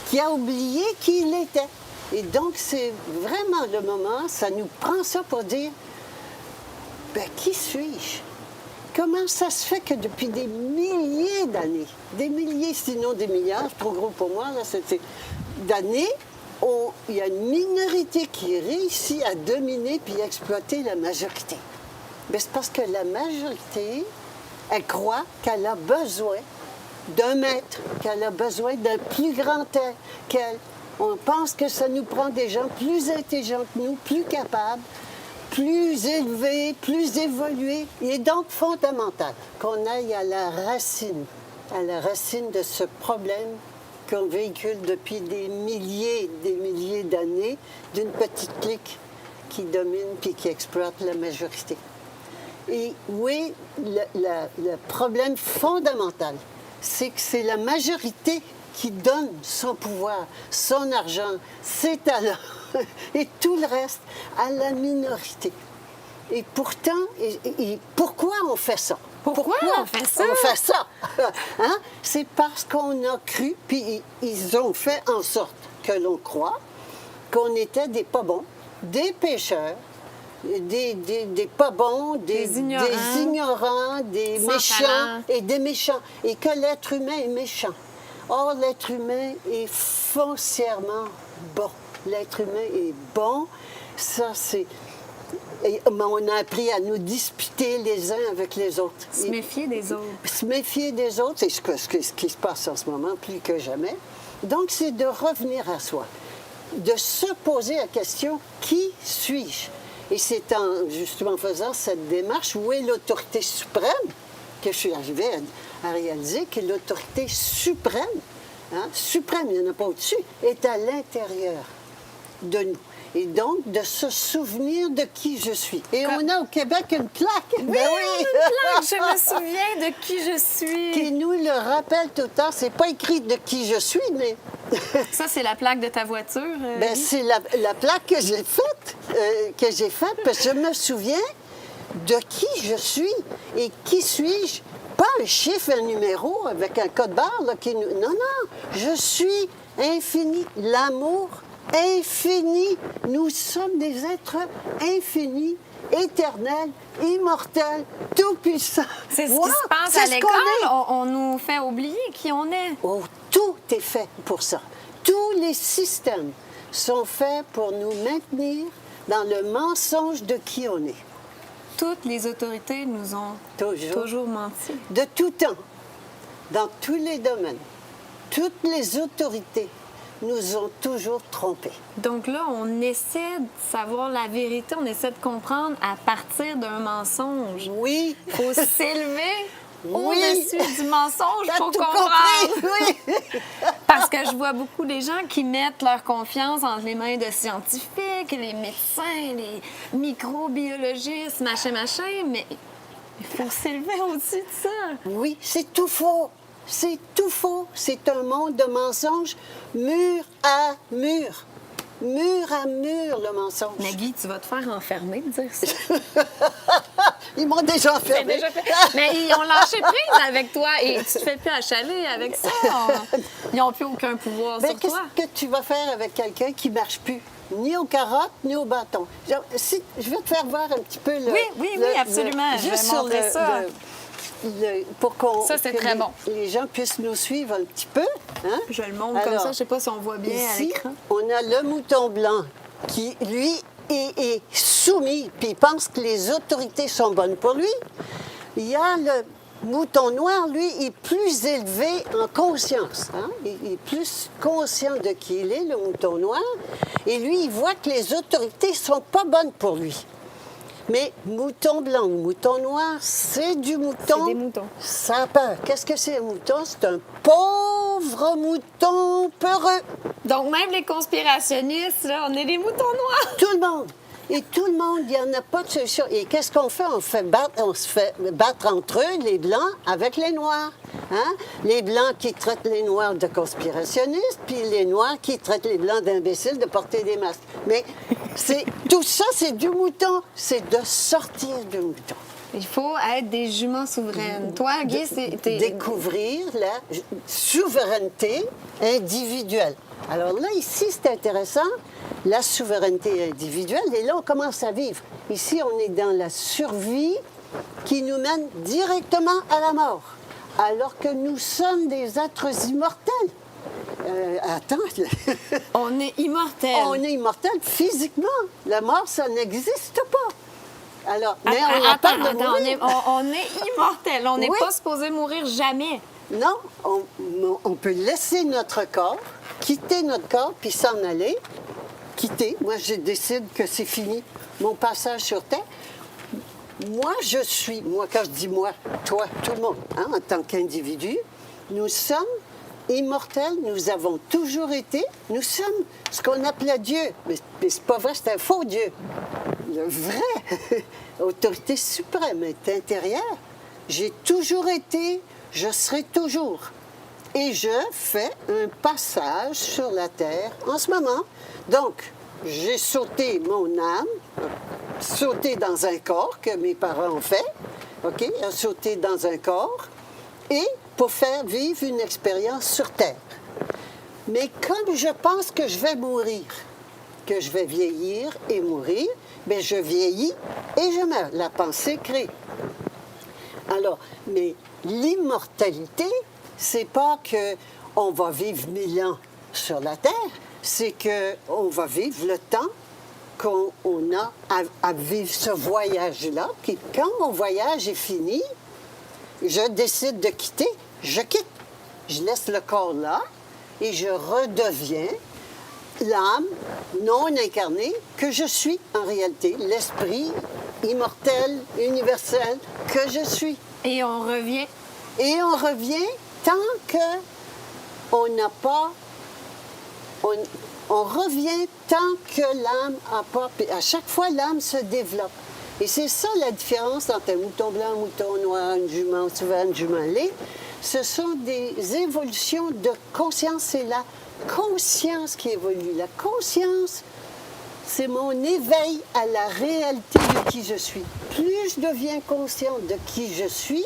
qui a oublié qui il était. Et donc, c'est vraiment le moment, ça nous prend ça pour dire, ben, qui suis-je? Comment ça se fait que depuis des milliers d'années, des milliers, sinon des milliards, c'est trop gros pour moi, là, d'années, il y a une minorité qui réussit à dominer puis exploiter la majorité. Mais c'est parce que la majorité, elle croit qu'elle a besoin d'un maître, qu'elle a besoin d'un plus grand qu'elle. On pense que ça nous prend des gens plus intelligents que nous, plus capables, plus élevés, plus évolués. Il est donc fondamental qu'on aille à la racine de ce problème qu'on véhicule depuis des milliers d'années d'une petite clique qui domine puis qui exploite la majorité. Et oui, le problème fondamental, c'est que c'est la majorité qui donne son pouvoir, son argent, ses talents et tout le reste à la minorité. Et pourtant, pourquoi on fait ça? Pourquoi on fait ça? On fait ça. Hein? C'est parce qu'on a cru, puis ils ont fait en sorte que l'on croit qu'on était des pas bons, des pécheurs, des pas bons, des ignorants, des méchants talent. et des méchants. Et que l'être humain est méchant. Or, l'être humain est foncièrement bon. L'être humain est bon. Ça, c'est... on a appris à nous disputer les uns avec les autres. Se méfier des autres. Se méfier des autres, c'est ce qui se passe en ce moment, plus que jamais. Donc, c'est de revenir à soi, de se poser la question, qui suis-je? Et c'est justement en faisant cette démarche, où est l'autorité suprême, que je suis arrivée à réaliser que l'autorité suprême, suprême, il n'y en a pas au-dessus, est à l'intérieur de nous. Et donc, de se souvenir de qui je suis. Et on a au Québec une plaque. Oui, une plaque, je me souviens de qui je suis. Qui nous le rappelle tout le temps. C'est pas écrit de qui je suis, mais... Ça, c'est la plaque de ta voiture? Ben, c'est la plaque que j'ai faite, parce que je me souviens de qui je suis. Et qui suis-je? Pas un chiffre, un numéro avec un code barre. Là, Non, non. Je suis infini. L'amour infini. Nous sommes des êtres infinis, éternels, immortels, tout-puissants. C'est ce qui se passe à l'école. On nous fait oublier qui on est. Oh, tout est fait pour ça. Tous les systèmes sont faits pour nous maintenir dans le mensonge de qui on est. Toutes les autorités nous ont toujours menti. De tout temps, dans tous les domaines, toutes les autorités nous ont toujours trompés. Donc là, on essaie de savoir la vérité, on essaie de comprendre à partir d'un mensonge. Oui. Il faut s'élever au-dessus du mensonge pour tout comprendre. compris, oui. Parce que je vois beaucoup des gens qui mettent leur confiance entre les mains de scientifiques, les médecins, les microbiologistes, machin, mais il faut s'élever au-dessus de ça. Oui, c'est tout faux. C'est tout faux. C'est un monde de mensonges, mur à mur. Mur à mur, le mensonge. Mais Guy, tu vas te faire enfermer de dire ça. Ils m'ont déjà enfermé. Mais ils ont lâché prise avec toi et tu te fais plus achaler avec ça. Ils n'ont plus aucun pouvoir sur toi. Qu'est-ce que tu vas faire avec quelqu'un qui ne marche plus? Ni aux carottes, ni au bâton. Je vais te faire voir un petit peu le... Oui, absolument. Juste sur ça. Pour ça, c'est très bon. Les gens puissent nous suivre un petit peu. Hein? Je le montre comme ça. Je ne sais pas si on voit bien à l'écran. On a le mouton blanc qui, lui, est soumis, puis il pense que les autorités sont bonnes pour lui. Il y a le mouton noir, lui, est plus élevé en conscience. Hein? Il est plus conscient de qui il est, le mouton noir. Et lui, il voit que les autorités ne sont pas bonnes pour lui. Mais mouton blanc ou mouton noir, c'est du mouton. C'est des moutons. Ça a peur. Qu'est-ce que c'est un mouton? C'est un pauvre mouton peureux. Donc, même les conspirationnistes, là, on est des moutons noirs. Tout le monde. Et tout le monde, il n'y en a pas de solution. Et qu'est-ce qu'on fait? On se fait battre entre eux, les Blancs, avec les Noirs. Hein? Les Blancs qui traitent les Noirs de conspirationnistes, puis les Noirs qui traitent les Blancs d'imbéciles de porter des masques. Mais tout ça, c'est du mouton. C'est de sortir du mouton. Il faut être des juments souveraines. Toi, Guy, t'es... Découvrir la souveraineté individuelle. Alors là, ici, c'est intéressant, la souveraineté individuelle, et là, on commence à vivre. Ici, on est dans la survie qui nous mène directement à la mort, alors que nous sommes des êtres immortels. Attends. On est immortels. On est immortels physiquement. La mort, ça n'existe pas. Alors, mais on Attends, parle de mourir. on est immortels. On n'est Oui. pas supposé mourir jamais. Non, on peut laisser notre corps, quitter notre corps, puis s'en aller. Quitter. Moi, je décide que c'est fini, mon passage sur Terre. Moi, quand je dis moi, toi, tout le monde, hein, en tant qu'individu, nous sommes immortels, nous avons toujours été, nous sommes ce qu'on appelait Dieu. Mais c'est pas vrai, c'est un faux Dieu. Le vrai, autorité suprême est intérieure. J'ai toujours été, je serai toujours. Et je fais un passage sur la terre en ce moment. Donc, j'ai sauté mon âme, sauté dans un corps que mes parents ont fait, OK? Sauté dans un corps, et pour faire vivre une expérience sur terre. Mais comme je pense que je vais mourir, que je vais vieillir et mourir, bien, je vieillis et je meurs. La pensée crée. Alors, mais l'immortalité, c'est pas qu'on va vivre 1000 ans sur la Terre, c'est qu'on va vivre le temps qu'on a à vivre ce voyage-là. Puis quand mon voyage est fini, je décide de quitter, je quitte. Je laisse le corps là et je redeviens l'âme non incarnée que je suis en réalité, l'esprit immortel, universel que je suis. Et on revient. Et on revient tant qu'on n'a pas... On revient tant que l'âme n'a pas... À chaque fois, l'âme se développe. Et c'est ça la différence entre un mouton blanc, un mouton noir, une jument souveraine, une jument laid. Ce sont des évolutions de conscience. C'est la conscience qui évolue. La conscience, c'est mon éveil à la réalité de qui je suis. Plus je deviens consciente de qui je suis,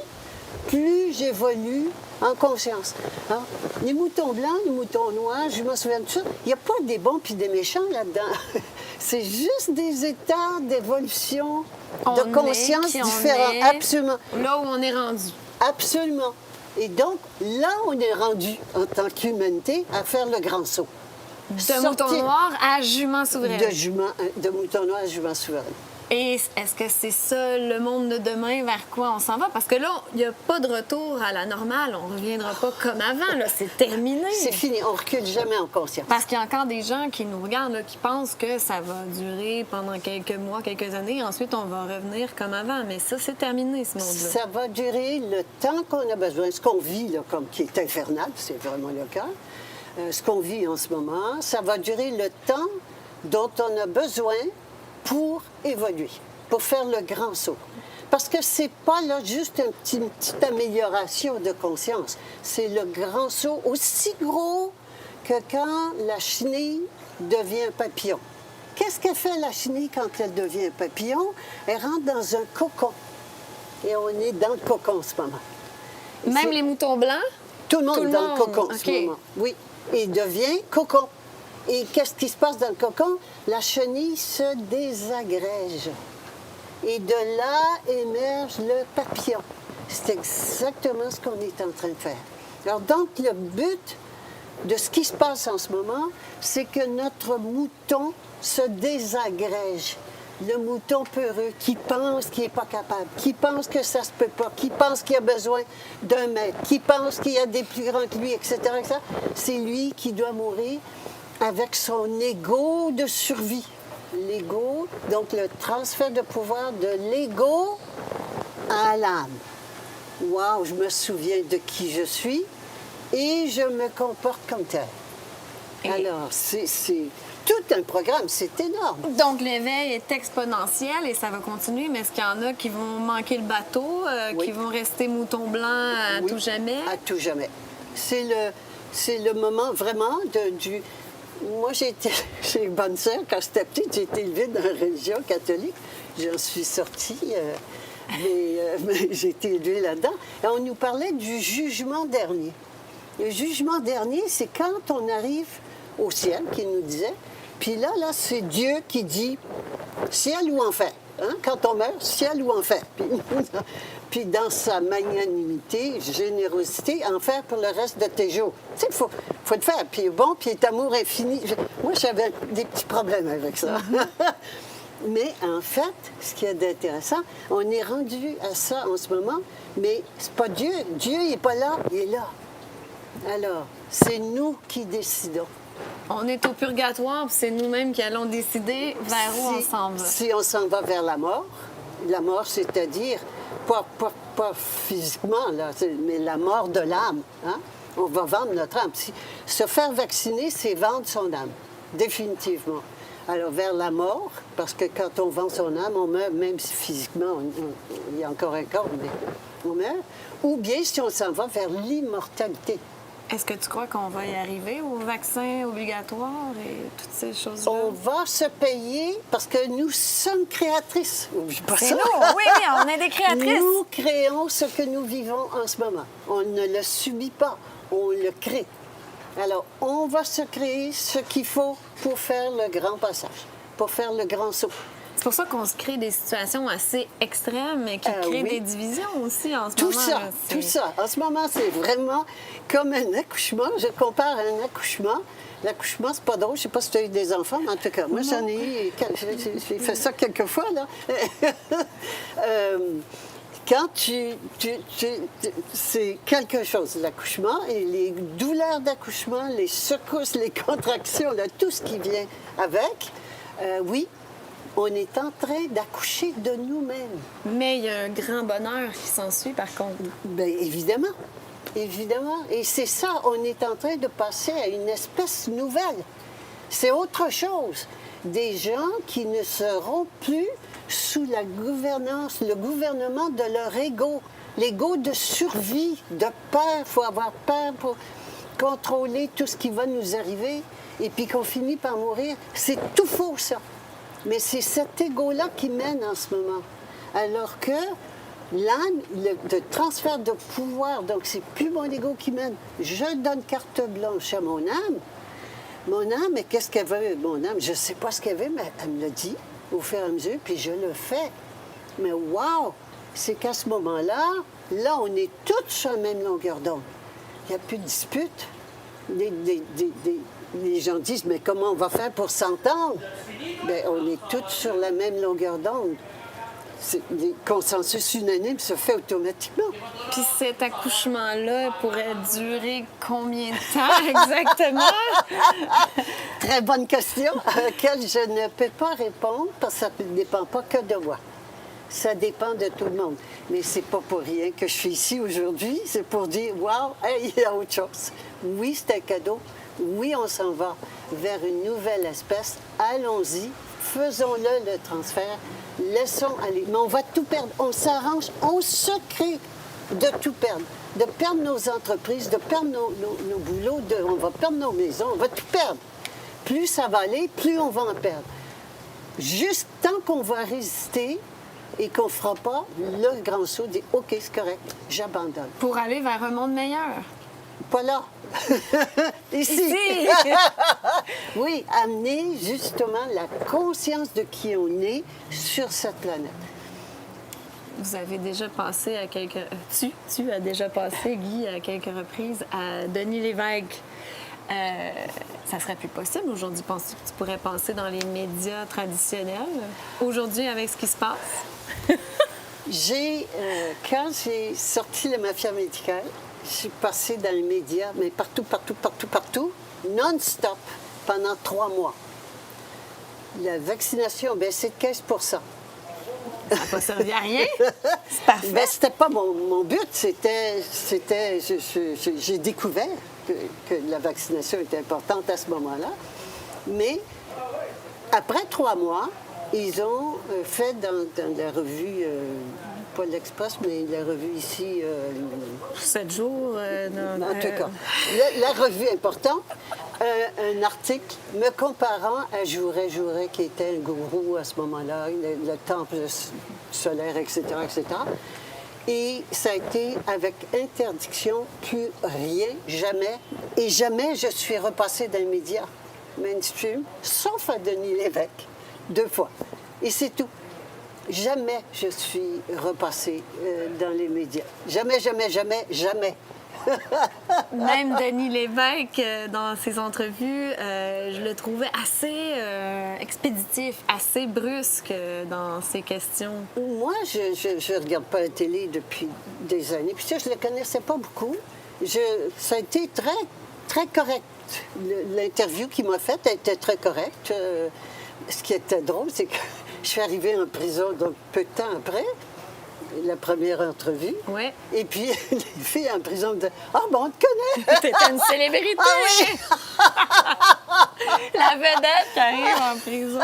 plus j'évolue en conscience. Alors, les moutons blancs, les moutons noirs, je me souviens de ça, il n'y a pas des bons puis des méchants là-dedans. C'est juste des états d'évolution, de conscience différents. Absolument. Là où on est rendu. Absolument. Et donc, là, on est rendu, en tant qu'humanité, à faire le grand saut. De mouton noir à jument souveraine. De mouton noir à jument souveraine. Et est-ce que c'est ça le monde de demain, vers quoi on s'en va? Parce que là, il n'y a pas de retour à la normale. On ne reviendra pas comme avant. Là, c'est terminé. C'est fini. On ne recule jamais en conscience. Parce qu'il y a encore des gens qui nous regardent, là, qui pensent que ça va durer pendant quelques mois, quelques années. Ensuite, on va revenir comme avant. Mais ça, c'est terminé, ce monde-là. Ça va durer le temps qu'on a besoin. Ce qu'on vit, là, comme qui est infernal, c'est vraiment le cas. Ce qu'on vit en ce moment, ça va durer le temps dont on a besoin pour évoluer, pour faire le grand saut. Parce que c'est pas là juste une petite amélioration de conscience. C'est le grand saut aussi gros que quand la chenille devient un papillon. Qu'est-ce qu'elle fait, la chenille, quand elle devient un papillon? Elle rentre dans un cocon. Et on est dans le cocon en ce moment. Et même les moutons blancs? Tout le monde est dans le cocon en ce moment. Oui. Et il devient cocon. Et qu'est-ce qui se passe dans le cocon? La chenille se désagrège. Et de là émerge le papillon. C'est exactement ce qu'on est en train de faire. Alors donc, le but de ce qui se passe en ce moment, c'est que notre mouton se désagrège. Le mouton peureux qui pense qu'il n'est pas capable, qui pense que ça ne se peut pas, qui pense qu'il a besoin d'un maître, qui pense qu'il y a des plus grands que lui, etc. C'est lui qui doit mourir avec son ego de survie. l'ego, donc le transfert de pouvoir de l'ego à l'âme. Wow, je me souviens de qui je suis et je me comporte comme tel. Alors, c'est tout un programme, c'est énorme. Donc, l'éveil est exponentiel et ça va continuer, mais est-ce qu'il y en a qui vont manquer le bateau, qui vont rester mouton blanc à tout jamais? À tout jamais. C'est le moment vraiment du... Moi, j'ai été chez Bonne Sœur quand j'étais petite, j'ai été élevée dans la religion catholique. J'en suis sortie, mais j'ai été élevée là-dedans. Et on nous parlait du jugement dernier. Le jugement dernier, c'est quand on arrive au ciel, qu'il nous disait. Puis là, c'est Dieu qui dit ciel ou enfer. Hein? Quand on meurt, ciel ou enfer. Puis dans sa magnanimité, générosité, enfer pour le reste de tes jours. Tu sais, il faut le faire. Puis bon, puis est amour infini. Moi, j'avais des petits problèmes avec ça. Mais en fait, ce qui est d'intéressant, on est rendu à ça en ce moment, mais c'est pas Dieu. Dieu, il n'est pas là, il est là. Alors, c'est nous qui décidons. On est au purgatoire, puis c'est nous-mêmes qui allons décider vers où on s'en va. Si on s'en va vers la mort, c'est-à-dire, pas physiquement, là, mais la mort de l'âme. Hein? On va vendre notre âme. Se faire vacciner, c'est vendre son âme, définitivement. Alors, vers la mort, parce que quand on vend son âme, on meurt, même si physiquement, il y a encore un corps, mais on meurt. Ou bien si on s'en va vers l'immortalité. Est-ce que tu crois qu'on va y arriver au vaccin obligatoire et toutes ces choses-là? On va se payer parce que nous sommes créatrices. C'est nous, oui, on est des créatrices. Nous créons ce que nous vivons en ce moment. On ne le subit pas, on le crée. Alors, on va se créer ce qu'il faut pour faire le grand passage, pour faire le grand saut. C'est pour ça qu'on se crée des situations assez extrêmes et qui créent des divisions aussi en ce moment. Tout ça. En ce moment, c'est vraiment comme un accouchement. Je compare à un accouchement. L'accouchement, c'est pas drôle. Je sais pas si tu as eu des enfants, mais en tout cas, moi, j'en ai eu. J'ai fait ça quelques fois, là. Quand c'est quelque chose, l'accouchement, et les douleurs d'accouchement, les secousses, les contractions, là, tout ce qui vient avec, oui, on est en train d'accoucher de nous-mêmes. Mais il y a un grand bonheur qui s'ensuit, par contre. Bien, évidemment. Évidemment. Et c'est ça, on est en train de passer à une espèce nouvelle. C'est autre chose. Des gens qui ne seront plus sous la gouvernance, le gouvernement de leur ego. L'ego de survie, de peur. Il faut avoir peur pour contrôler tout ce qui va nous arriver et puis qu'on finit par mourir. C'est tout faux, ça. Mais c'est cet ego-là qui mène en ce moment. Alors que l'âme, le transfert de pouvoir, donc c'est plus mon ego qui mène. Je donne carte blanche à mon âme. Mon âme, mais qu'est-ce qu'elle veut, mon âme? Je ne sais pas ce qu'elle veut, mais elle me le dit au fur et à mesure, puis je le fais. Mais wow! C'est qu'à ce moment-là, là, on est toutes sur la même longueur d'onde. Il n'y a plus de dispute. Les gens disent, mais comment on va faire pour s'entendre? Bien, on est toutes sur la même longueur d'onde. Le consensus unanime se fait automatiquement. Puis cet accouchement-là pourrait durer combien de temps exactement? Très bonne question à laquelle je ne peux pas répondre parce que ça ne dépend pas que de moi. Ça dépend de tout le monde. Mais c'est pas pour rien que je suis ici aujourd'hui. C'est pour dire, wow, hey, il y a autre chose. Oui, c'est un cadeau. Oui, on s'en va vers une nouvelle espèce. Allons-y, faisons-le, le transfert. Laissons aller. Mais on va tout perdre. On s'arrange, on se crée de tout perdre. De perdre nos entreprises, de perdre nos boulots, on va perdre nos maisons, on va tout perdre. Plus ça va aller, plus on va en perdre. Juste tant qu'on va résister et qu'on ne fera pas le grand saut, dire « OK, c'est correct, j'abandonne ». Pour aller vers un monde meilleur. Pas là. Ici. Oui, amener justement la conscience de qui on est sur cette planète. Vous avez déjà passé à quelques... Tu as déjà passé, Guy, à quelques reprises à Denis Lévesque. Ça serait plus possible aujourd'hui. Penses-tu que tu pourrais passer dans les médias traditionnels aujourd'hui avec ce qui se passe? Quand j'ai sorti le Mafia médicale, je suis passée dans les médias, mais partout, non-stop, pendant 3 mois. La vaccination a baissé de 15 %. Ça n'a pas servi à rien. C'est parfait. Ben, c'était pas mon but. J'ai découvert que la vaccination était importante à ce moment-là. Mais après 3 mois, ils ont fait dans la revue, pas l'Express, mais la revue ici... 7 jours. en tout cas, la revue importante, un article me comparant à Jouret, qui était un gourou à ce moment-là, le temple solaire, etc., etc. Et ça a été avec interdiction, plus rien, jamais. Et jamais je suis repassée dans les médias mainstream, sauf à Denis Lévesque, 2 fois. Et c'est tout. Jamais je suis repassée dans les médias. Jamais, jamais, jamais, jamais. Même Denis Lévesque, dans ses entrevues, je le trouvais assez expéditif, assez brusque dans ses questions. Moi, je ne regarde pas la télé depuis des années. Puis ça, je ne le connaissais pas beaucoup. Ça a été très, très correct. L'interview qu'il m'a faite a été très correcte. Ce qui était drôle, c'est que je suis arrivée en prison donc peu de temps après la première entrevue. Ouais. Et puis, les filles en prison me disaient « Ah, bon, on te connaît! » T'es une célébrité! Ah oui! La vedette qui arrive en prison.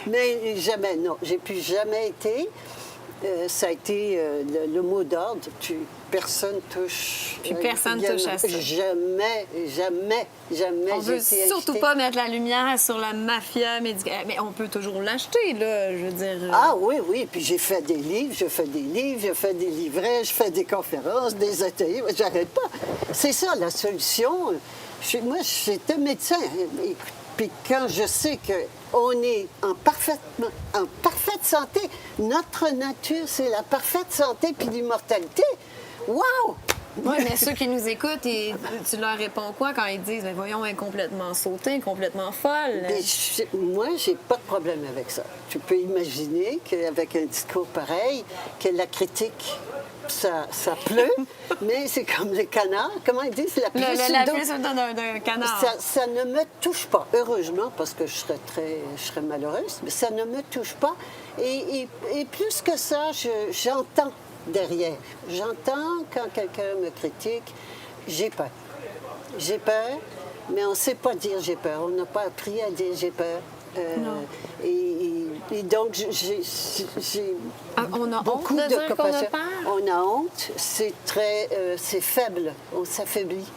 Mais jamais, non. J'ai plus jamais été. Ça a été le mot d'ordre. Personne touche. Puis personne touche à ça. Jamais, jamais, jamais. On veut surtout pas mettre la lumière sur la mafia médicale. Mais on peut toujours l'acheter, là, je veux dire. Ah oui, oui. Puis j'ai fait des livres, je fais des livrets, je fais des conférences, des ateliers. J'arrête pas. C'est ça, la solution. Moi, j'étais médecin. Puis quand je sais qu'on est en parfaite santé, notre nature, c'est la parfaite santé puis l'immortalité. Wow! Oui, mais ceux qui nous écoutent, tu leur réponds quoi quand ils disent « Voyons, elle est complètement sautée, complètement folle? » Moi, j'ai pas de problème avec ça. Tu peux imaginer qu'avec un discours pareil, que la critique, ça pleut, mais c'est comme le canard. Comment ils disent? La pluie sur le dos d'un canard. Ça ne me touche pas. Heureusement, parce que je serais malheureuse, mais ça ne me touche pas. Et plus que ça, j'entends derrière. J'entends quand quelqu'un me critique, j'ai peur. J'ai peur, mais on ne sait pas dire j'ai peur. On n'a pas appris à dire j'ai peur. Et donc, j'ai on a beaucoup honte de dire qu'on a compassion. peur? On a honte, c'est faible, on s'affaiblit.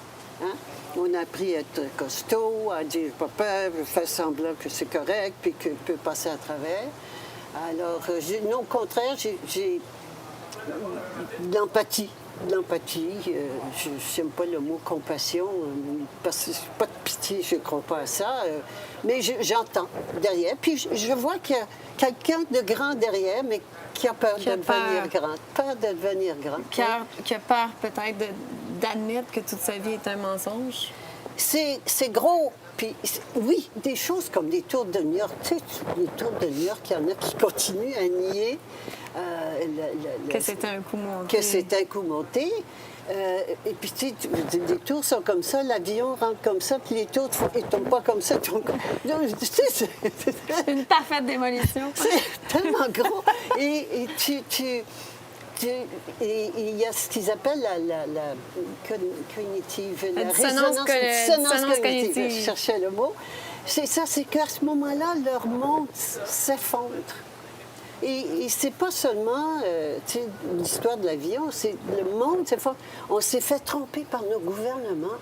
Hein? On a appris à être costaud, à dire pas peur, faire semblant que c'est correct, puis qu'on peut passer à travers. Alors, non, au contraire, j'ai de l'empathie. Je n'aime pas le mot compassion, parce que pas de pitié, je ne crois pas à ça. Mais j'entends derrière. Puis je vois qu'il y a quelqu'un de grand derrière, mais qui a peur de devenir grand. Peur de devenir grand. Qui a peur peut-être d'admettre que toute sa vie est un mensonge. C'est gros. Puis, oui, des choses comme les tours de New York. Tu sais, les tours de New York, il y en a qui continuent à nier que c'était un coup monté. Que c'est un coup monté. Et puis, tu sais, les tours sont comme ça, l'avion rentre comme ça, puis les tours ne tombent pas comme ça. C'est une parfaite démolition. C'est tellement gros. Et il y a ce qu'ils appellent la cognitive, la dissonance cognitive. Je cherchais le mot. C'est ça, c'est qu'à ce moment-là, leur monde s'effondre. Et c'est pas seulement l'histoire de l'avion, c'est le monde s'effondre. On s'est fait tromper par nos gouvernements.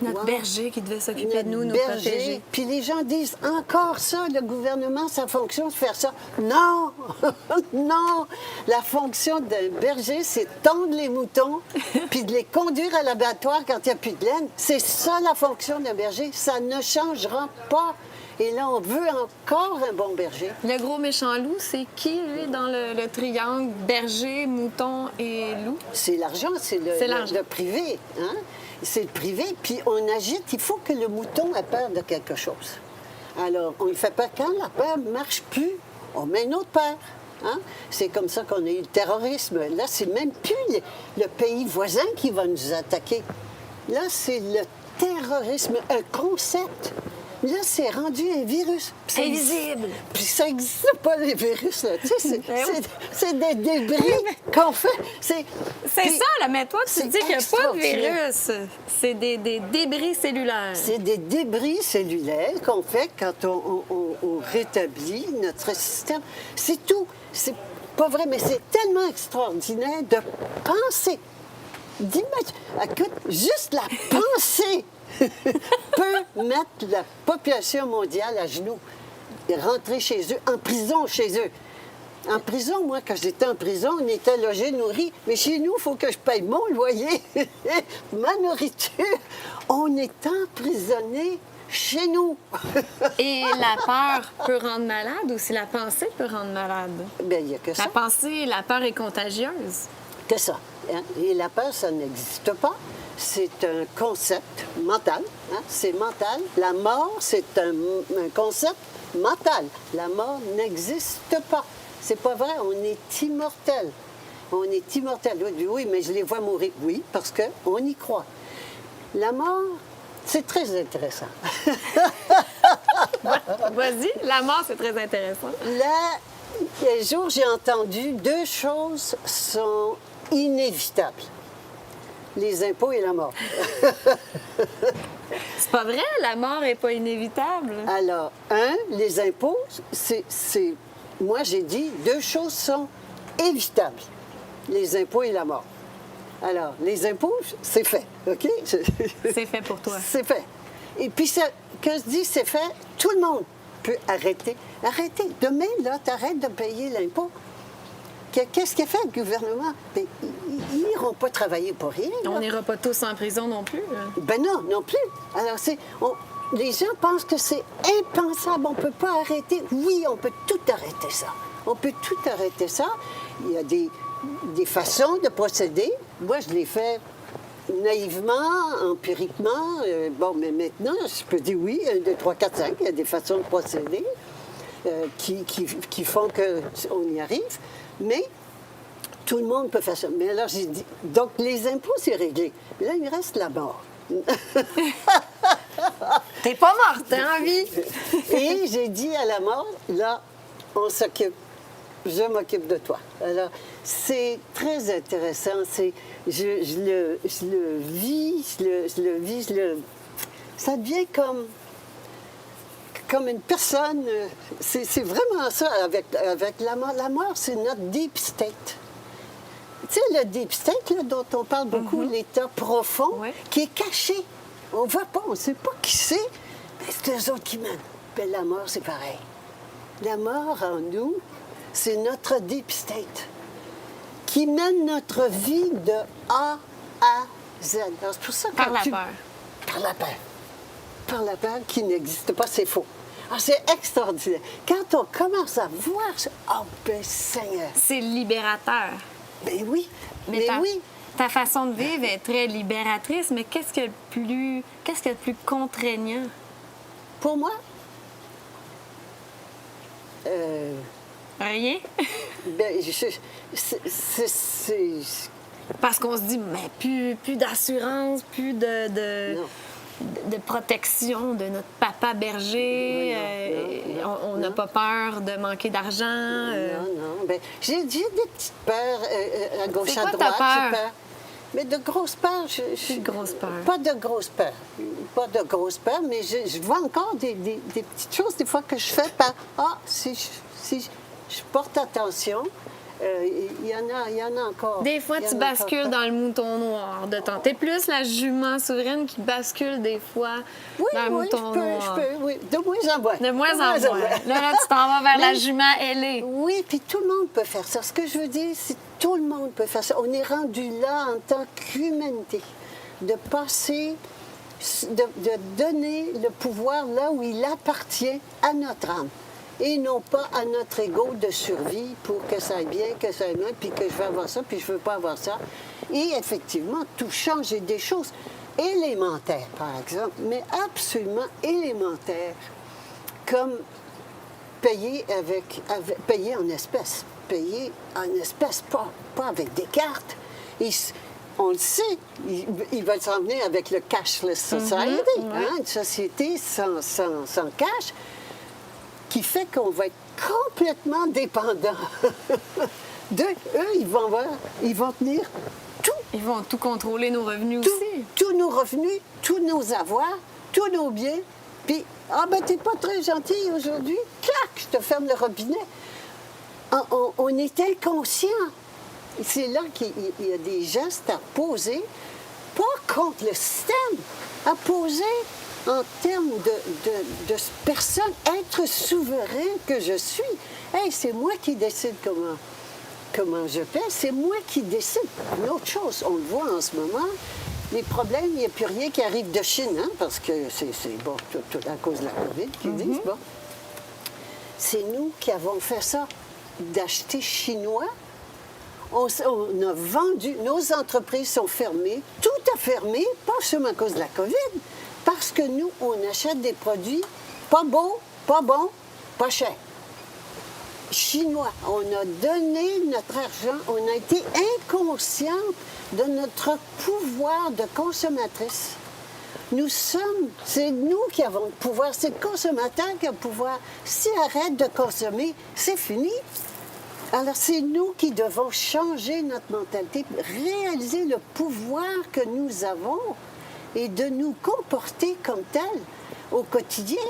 Notre berger qui devait s'occuper de nous protéger. Puis les gens disent encore ça, le gouvernement, sa fonction, c'est faire ça. Non! Non! La fonction d'un berger, c'est tondre les moutons puis de les conduire à l'abattoir quand il n'y a plus de laine. C'est ça la fonction d'un berger. Ça ne changera pas. Et là, on veut encore un bon berger. Le gros méchant loup, c'est qui, lui, dans le triangle berger, mouton et loup? C'est l'argent, c'est le privé. Hein? C'est le privé, puis on agite. Il faut que le mouton ait peur de quelque chose. Alors, on lui fait peur. Quand la peur ne marche plus, on met une autre peur. Hein? C'est comme ça qu'on a eu le terrorisme. Là, c'est même plus le pays voisin qui va nous attaquer. Là, c'est le terrorisme, un concept. Mais là, c'est rendu un virus. Puis ça Invisible. Puis ça n'existe pas, les virus, là. Tu sais, Ben oui. c'est des débris qu'on fait. C'est Puis ça, là, mais toi, tu c'est dis qu'il n'y a pas de extraordinaire. virus. C'est des débris cellulaires. C'est des débris cellulaires qu'on fait quand on rétablit notre système. C'est tout. C'est pas vrai, mais c'est tellement extraordinaire de penser. Écoute, juste la pensée peut mettre la population mondiale à genoux et rentrer chez eux, en prison chez eux. En prison, moi, quand j'étais en prison, on était logés, nourris. Mais chez nous, il faut que je paye mon loyer, ma nourriture. On est emprisonnés chez nous. Et la peur peut rendre malade ou si la pensée peut rendre malade? Bien, il n'y a que ça. La peur est contagieuse. Que ça. Hein? Et la peur, ça n'existe pas. C'est un concept mental. Hein? C'est mental. La mort, c'est un concept mental. La mort n'existe pas. C'est pas vrai. On est immortel. On est immortel. Oui, mais je les vois mourir. Oui, parce qu'on y croit. La mort, c'est très intéressant. Vas-y, la mort, c'est très intéressant. Là, un jour, j'ai entendu deux choses sont inévitables. Les impôts et la mort. C'est pas vrai, la mort est pas inévitable. Alors, les impôts, c'est... Moi, j'ai dit, deux choses sont évitables. Les impôts et la mort. Alors, les impôts, c'est fait, OK? C'est fait pour toi. C'est fait. Et puis, quand je dis c'est fait, tout le monde peut arrêter. Arrêtez. Demain, là, t'arrêtes de payer l'impôt. Qu'est-ce qu'il fait le gouvernement? Ben, ils n'iront pas travailler pour rien. là. On n'ira pas tous en prison non plus. Ben non plus. Alors, les gens pensent que c'est impensable. On ne peut pas arrêter. Oui, on peut tout arrêter ça. On peut tout arrêter ça. Il y a des façons de procéder. Moi, je l'ai fait naïvement, empiriquement. Bon, mais maintenant, je peux dire oui, 1, 2, 3, 4, 5. Il y a des façons de procéder qui font qu'on y arrive. Mais tout le monde peut faire ça. Mais alors, j'ai dit, donc les impôts, c'est réglé. Mais là, il reste la mort. T'es pas morte, t'es en vie. Et j'ai dit à la mort, là, on s'occupe. Je m'occupe de toi. Alors, c'est très intéressant. Je le vis, ça devient comme une personne. C'est vraiment ça avec la mort. La mort, c'est notre deep state. Tu sais, le deep state là, dont on parle beaucoup, l'état profond, Ouais. qui est caché. On ne voit pas, on ne sait pas qui c'est, mais c'est eux autres qui mènent. Ben, la mort, c'est pareil. La mort en nous, c'est notre deep state qui mène notre vie de A à Z. Alors, c'est pour ça que Par la peur. Par la peur. Par la peur qui n'existe pas, c'est faux. Alors, c'est extraordinaire. Quand on commence à voir ça, oh, ben Seigneur, C'est libérateur. ben oui, Mais oui. ta façon de vivre est très libératrice, mais qu'est-ce qu'il y a de plus contraignant? Pour moi, Rien? ben, Parce qu'on se dit, mais plus d'assurance, plus de protection de notre papa berger. On n'a pas peur de manquer d'argent. Non. Ben, j'ai des petites peurs à gauche, C'est à quoi ta droite. peur? j'ai peur. Mais de grosses peurs, De grosses peurs. Pas de grosses peurs. Pas de grosses peurs, mais je vois encore des petites choses, des fois, que je fais par... Ah, si je porte attention, il y en a encore. Des fois, Il y tu en a encore bascules dans le mouton noir de temps. T'es plus la jument souveraine qui bascule des fois dans le mouton noir. je peux, oui. De moins en moins. De moins en moins. Là, tu t'en vas vers la jument ailée. Oui, puis tout le monde peut faire ça. Ce que je veux dire, c'est que tout le monde peut faire ça. On est rendu là en tant qu'humanité, de passer, de donner le pouvoir là où il appartient à notre âme. Et non pas à notre ego de survie pour que ça aille bien, que ça aille bien, puis que je veux avoir ça, puis je veux pas avoir ça. Et effectivement, tout change et des choses élémentaires, par exemple, mais absolument élémentaires, comme payer payer en espèces, pas avec des cartes. Et on le sait, ils veulent s'en venir avec le cashless society, une société sans cash, qui fait qu'on va être complètement dépendant d'eux. Eux, ils vont tenir tout. Ils vont tout contrôler, nos revenus aussi. Tous nos revenus, tous nos avoirs, tous nos biens. Puis, t'es pas très gentil aujourd'hui. Clac, je te ferme le robinet. On est inconscient. C'est là qu'il y a des gestes à poser, pas contre le système, à poser en termes de personne, être souverain que je suis. Hey, c'est moi qui décide comment je paie, c'est moi qui décide. Une autre chose, on le voit en ce moment, les problèmes, il n'y a plus rien qui arrive de Chine, hein, parce que c'est bon, tout à cause de la COVID qu'ils disent, bon. C'est nous qui avons fait ça, d'acheter chinois. On a vendu, nos entreprises sont fermées, tout a fermé, pas seulement à cause de la COVID, parce que nous, on achète des produits pas beaux, pas bons, pas chers. Chinois, on a donné notre argent, on a été inconscients de notre pouvoir de consommatrice. C'est nous qui avons le pouvoir, c'est le consommateur qui a le pouvoir. S'il arrête de consommer, c'est fini. Alors, c'est nous qui devons changer notre mentalité, réaliser le pouvoir que nous avons et de nous comporter comme tel au quotidien.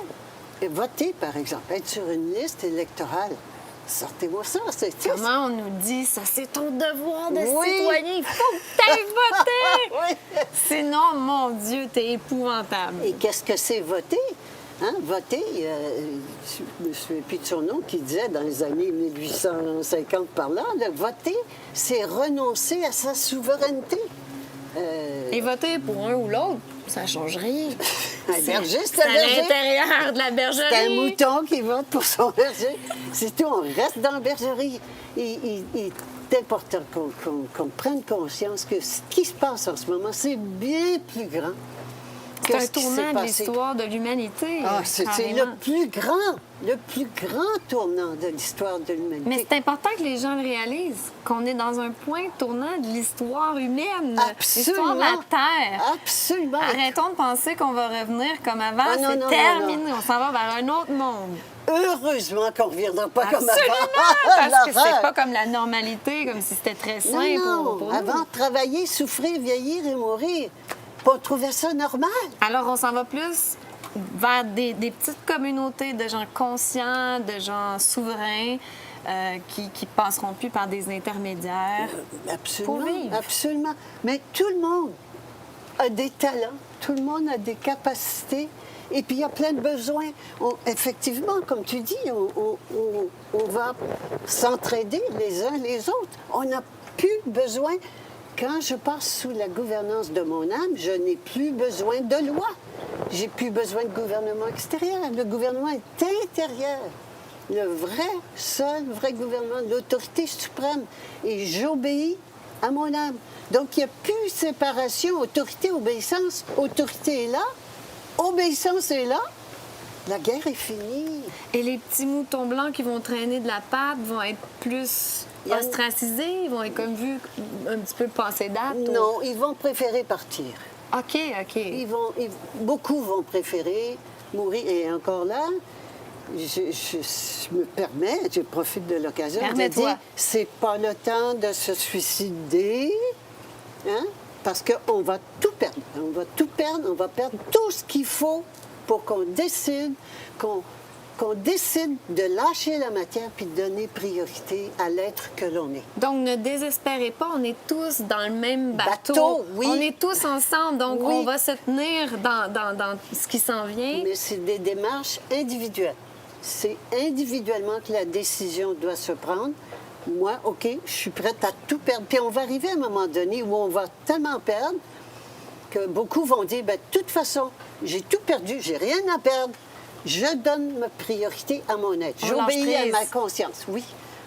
Et voter, par exemple, être sur une liste électorale. Sortez-moi ça, c'est... Comment on nous dit ça? C'est ton devoir de citoyen. Il faut que tu ailles voter! Oui. Sinon, mon Dieu, t'es épouvantable. Et qu'est-ce que c'est voter? Hein? Voter, je me souviens plus de son nom, qui disait dans les années 1850 par là, voter, c'est renoncer à sa souveraineté. Et voter pour un ou l'autre, ça change rien. Un berger, c'est à un berger. l'intérieur de la bergerie. C'est un mouton qui vote pour son berger. C'est tout, on reste dans la bergerie. Il est important qu'on prenne conscience que ce qui se passe en ce moment, c'est bien plus grand. C'est un tournant de l'histoire de l'humanité. C'est le plus grand tournant de l'histoire de l'humanité. Mais c'est important que les gens le réalisent, qu'on est dans un point tournant de l'histoire humaine, l'histoire de la Terre. Absolument. Arrêtons de penser qu'on va revenir comme avant. C'est terminé. On s'en va vers un autre monde. Heureusement qu'on ne reviendra pas comme avant. Parce que c'est pas comme la normalité, comme si c'était très simple pour nous. Avant, travailler, souffrir, vieillir et mourir. On trouvait ça normal. Alors, on s'en va plus vers des petites communautés de gens conscients, de gens souverains, qui passeront plus par des intermédiaires. Absolument, pour vivre. Absolument. Mais tout le monde a des talents, tout le monde a des capacités, et puis il y a plein de besoins. Effectivement, comme tu dis, on va s'entraider les uns les autres. On n'a plus besoin... Quand je passe sous la gouvernance de mon âme, je n'ai plus besoin de loi. J'ai plus besoin de gouvernement extérieur. Le gouvernement est intérieur. Le vrai gouvernement, l'autorité suprême. Et j'obéis à mon âme. Donc, il n'y a plus séparation, autorité, obéissance. Autorité est là, obéissance est là. La guerre est finie. Et les petits moutons blancs qui vont traîner de la patte vont être plus ostracisés? Ils vont être comme vus un petit peu passés date? Non, ils vont préférer partir. OK. Beaucoup vont préférer mourir. Et encore là, je me permets, je profite de l'occasion de dire, c'est pas le temps de se suicider, hein? Parce qu'on va tout perdre. On va tout perdre, on va perdre tout ce qu'il faut pour qu'on décide, qu'on décide de lâcher la matière puis de donner priorité à l'être que l'on est. Donc, ne désespérez pas, on est tous dans le même bateau. Oui. On est tous ensemble, donc on va se tenir dans ce qui s'en vient. Mais c'est des démarches individuelles. C'est individuellement que la décision doit se prendre. Moi, OK, je suis prête à tout perdre. Puis on va arriver à un moment donné où on va tellement perdre que beaucoup vont dire, bien, de toute façon, j'ai tout perdu, j'ai rien à perdre. Je donne ma priorité à mon être. J'obéis à ma conscience. Oui.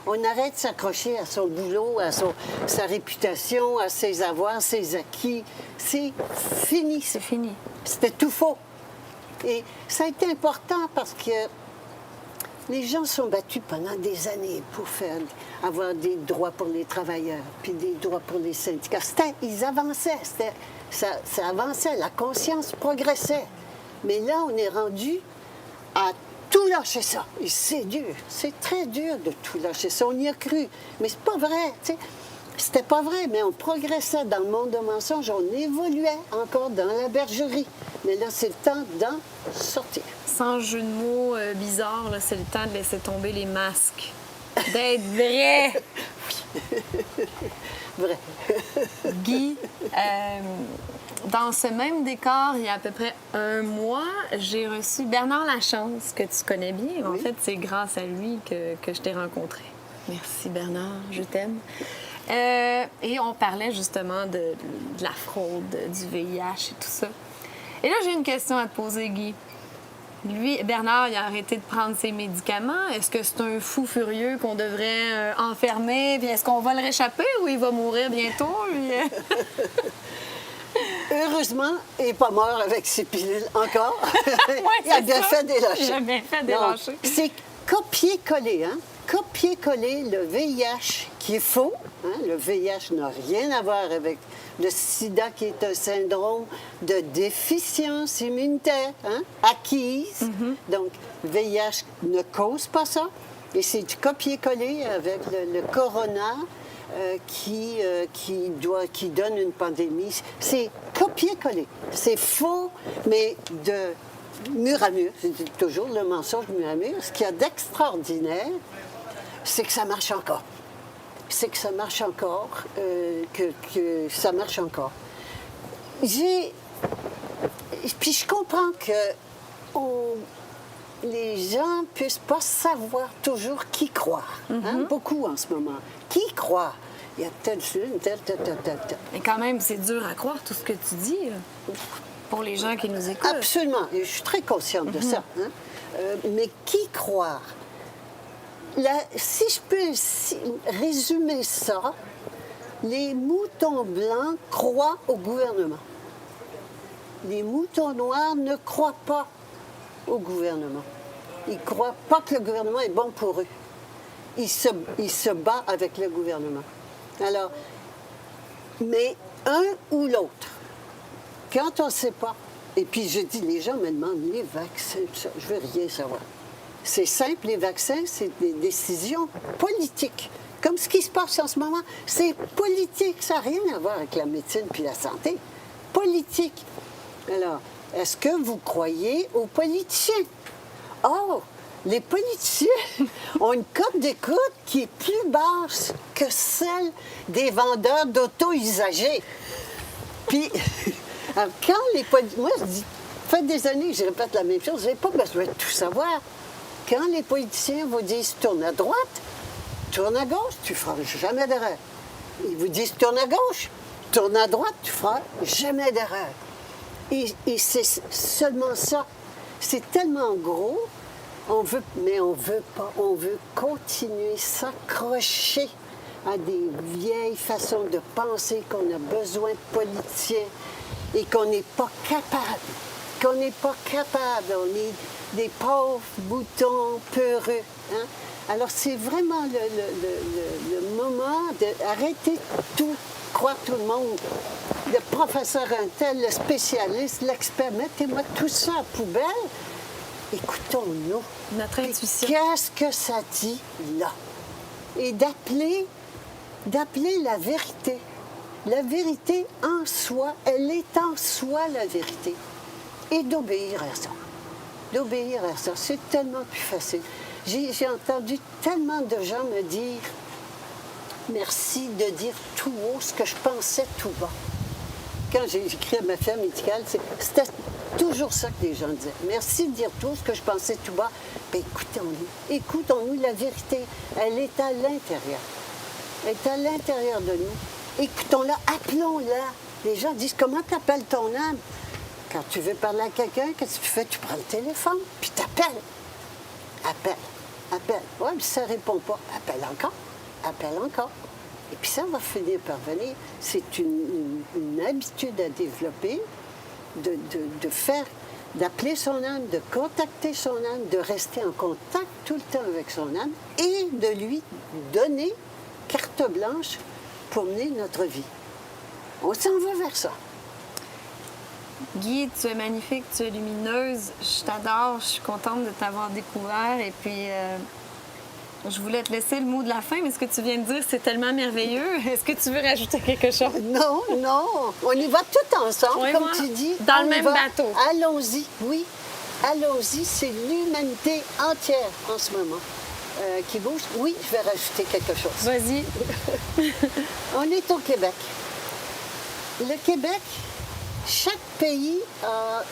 On arrête de s'accrocher à son boulot, à sa réputation, à ses avoirs, ses acquis. C'est fini. C'est fini. C'était tout faux. Et ça a été important parce que Les gens sont battus pendant des années pour avoir des droits pour les travailleurs, puis des droits pour les syndicats. Ils avançaient, ça avançait, la conscience progressait. Mais là, on est rendu à tout lâcher ça. Et c'est dur, c'est très dur de tout lâcher ça. On y a cru, mais c'est pas vrai, tu sais. C'était pas vrai, mais on progressait dans le monde de mensonges, on évoluait encore dans la bergerie. Mais là, c'est le temps d'en sortir. Sans jeu de mots bizarre, là, c'est le temps de laisser tomber les masques. D'être vrai! Vrai. Guy, dans ce même décor, il y a à peu près un mois, j'ai reçu Bernard Lachance, que tu connais bien. En Oui. fait, c'est grâce à lui que je t'ai rencontré. Merci Bernard, je t'aime. Et on parlait justement de la fraude, du VIH et tout ça. Et là, j'ai une question à te poser, Guy. Lui, Bernard, il a arrêté de prendre ses médicaments. Est-ce que c'est un fou furieux qu'on devrait enfermer? Puis est-ce qu'on va le réchapper ou il va mourir bientôt, lui? Heureusement, il n'est pas mort avec ses pilules encore. Ouais, Il a c'est bien ça. fait délâcher. Il a bien fait Non, délâcher. c'est copier-coller, hein? Copier-coller le VIH qui est faux. Hein? Le VIH n'a rien à voir avec le sida qui est un syndrome de déficience immunitaire hein? Acquise. Donc, VIH ne cause pas ça. Et c'est du copier-coller avec le corona qui donne une pandémie. C'est copier-coller. C'est faux, mais de mur à mur. C'est toujours le mensonge mur à mur. Ce qu'il y a d'extraordinaire, c'est que ça marche encore. C'est que ça marche encore, que ça marche encore. Puis je comprends que les gens ne puissent pas savoir toujours qui croire. Hein? Beaucoup en ce moment. Qui croire? Il y a telle chose, telle. Mais quand même, c'est dur à croire tout ce que tu dis, là, pour les gens qui nous écoutent. Absolument. Et je suis très consciente de ça. Hein? Mais qui croire? Si je peux résumer ça, les moutons blancs croient au gouvernement. Les moutons noirs ne croient pas au gouvernement. Ils ne croient pas que le gouvernement est bon pour eux. Ils se battent avec le gouvernement. Alors, mais un ou l'autre, quand on ne sait pas, et puis je dis, les gens me demandent les vaccins, tout ça, je ne veux rien savoir. C'est simple, les vaccins, c'est des décisions politiques. Comme ce qui se passe en ce moment, c'est politique. Ça n'a rien à voir avec la médecine puis la santé. Politique. Alors, est-ce que vous croyez aux politiciens? Oh, les politiciens ont une cote d'écoute qui est plus basse que celle des vendeurs d'auto usagés. Puis, alors, quand les politiciens... Moi, je dis, ça fait des années que je répète la même chose, je n'ai pas besoin de tout savoir. Quand les politiciens vous disent « tourne à droite », tourne à gauche, tu ne feras jamais d'erreur. Ils vous disent « tourne à gauche », tourne à droite, tu ne feras jamais d'erreur. Et c'est seulement ça. C'est tellement gros, mais on veut pas. On veut continuer s'accrocher à des vieilles façons de penser qu'on a besoin de politiciens et qu'on n'est pas capable. Qu'on n'est pas capable. On est des pauvres boutons peureux. Hein? Alors, c'est vraiment le moment d'arrêter tout, croire tout le monde. Le professeur un tel, le spécialiste, l'expert, mettez-moi tout ça à poubelle. Écoutons-nous. Notre Et intuition. qu'est-ce que ça dit là? Et d'appeler la vérité. La vérité en soi, elle est en soi la vérité. Et d'obéir à ça. D'obéir à ça, c'est tellement plus facile. J'ai entendu tellement de gens me dire merci de dire tout haut ce que je pensais tout bas. Quand j'ai écrit à ma femme médicale, c'était toujours ça que les gens disaient. Merci de dire tout ce que je pensais tout bas. Bien, écoutons-nous. Écoutons-nous, la vérité, elle est à l'intérieur. Elle est à l'intérieur de nous. Écoutons-la, appelons-la. Les gens disent, comment t'appelles ton âme? Quand tu veux parler à quelqu'un, qu'est-ce que tu fais? Tu prends le téléphone, puis t'appelles. Appelle. Oui, mais ça ne répond pas. Appelle encore. Et puis ça va finir par venir. C'est une habitude à développer de faire d'appeler son âme, de contacter son âme, de rester en contact tout le temps avec son âme et de lui donner carte blanche pour mener notre vie. On s'en va vers ça. Guy, tu es magnifique, tu es lumineuse. Je t'adore, je suis contente de t'avoir découvert. Et puis, je voulais te laisser le mot de la fin, mais ce que tu viens de dire, c'est tellement merveilleux. Est-ce que tu veux rajouter quelque chose? Non, non. On y va tout ensemble, Oui, comme moi, tu dis. dans On le y même va. bateau. Allons-y, oui. Allons-y, c'est l'humanité entière en ce moment qui bouge. Oui, je vais rajouter quelque chose. Vas-y. On est au Québec. Le Québec, chaque pays a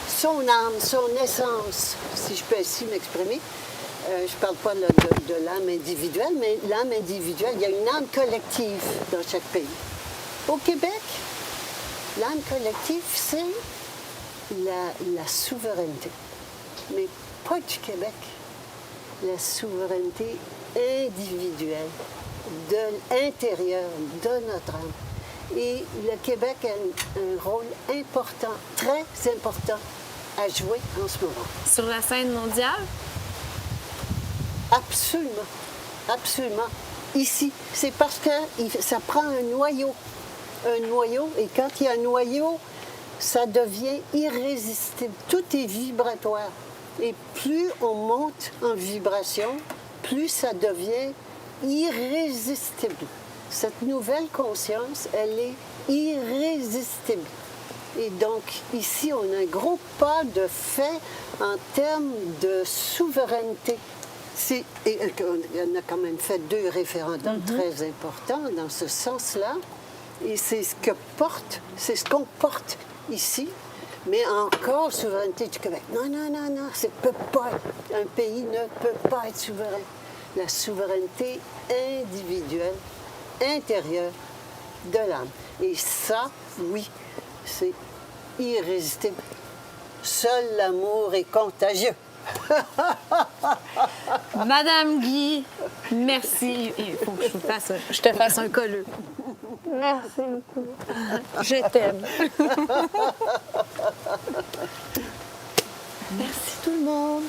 son âme, son essence, si je peux ainsi m'exprimer. Je ne parle pas de l'âme individuelle, mais l'âme individuelle, il y a une âme collective dans chaque pays. Au Québec, l'âme collective, c'est la souveraineté. Mais pas du Québec. La souveraineté individuelle de l'intérieur de notre âme. Et le Québec a un rôle important, très important à jouer en ce moment. Sur la scène mondiale? Absolument. Absolument. Ici, c'est parce que ça prend un noyau. Un noyau, et quand il y a un noyau, ça devient irrésistible. Tout est vibratoire. Et plus on monte en vibration, plus ça devient irrésistible. Cette nouvelle conscience, elle est irrésistible. Et donc, ici, on a un gros pas de fait en termes de souveraineté. Et on a quand même fait 2 référendums très importants dans ce sens-là. Et c'est ce qu'on porte ici. Mais encore, souveraineté du Québec. Non, non, non, non, un pays ne peut pas être souverain. La souveraineté individuelle, intérieure de l'âme. Et ça, oui, c'est irrésistible. Seul l'amour est contagieux. Madame Guy, merci. Il faut que je te fasse un colleux. Merci beaucoup. Je t'aime. Merci tout le monde.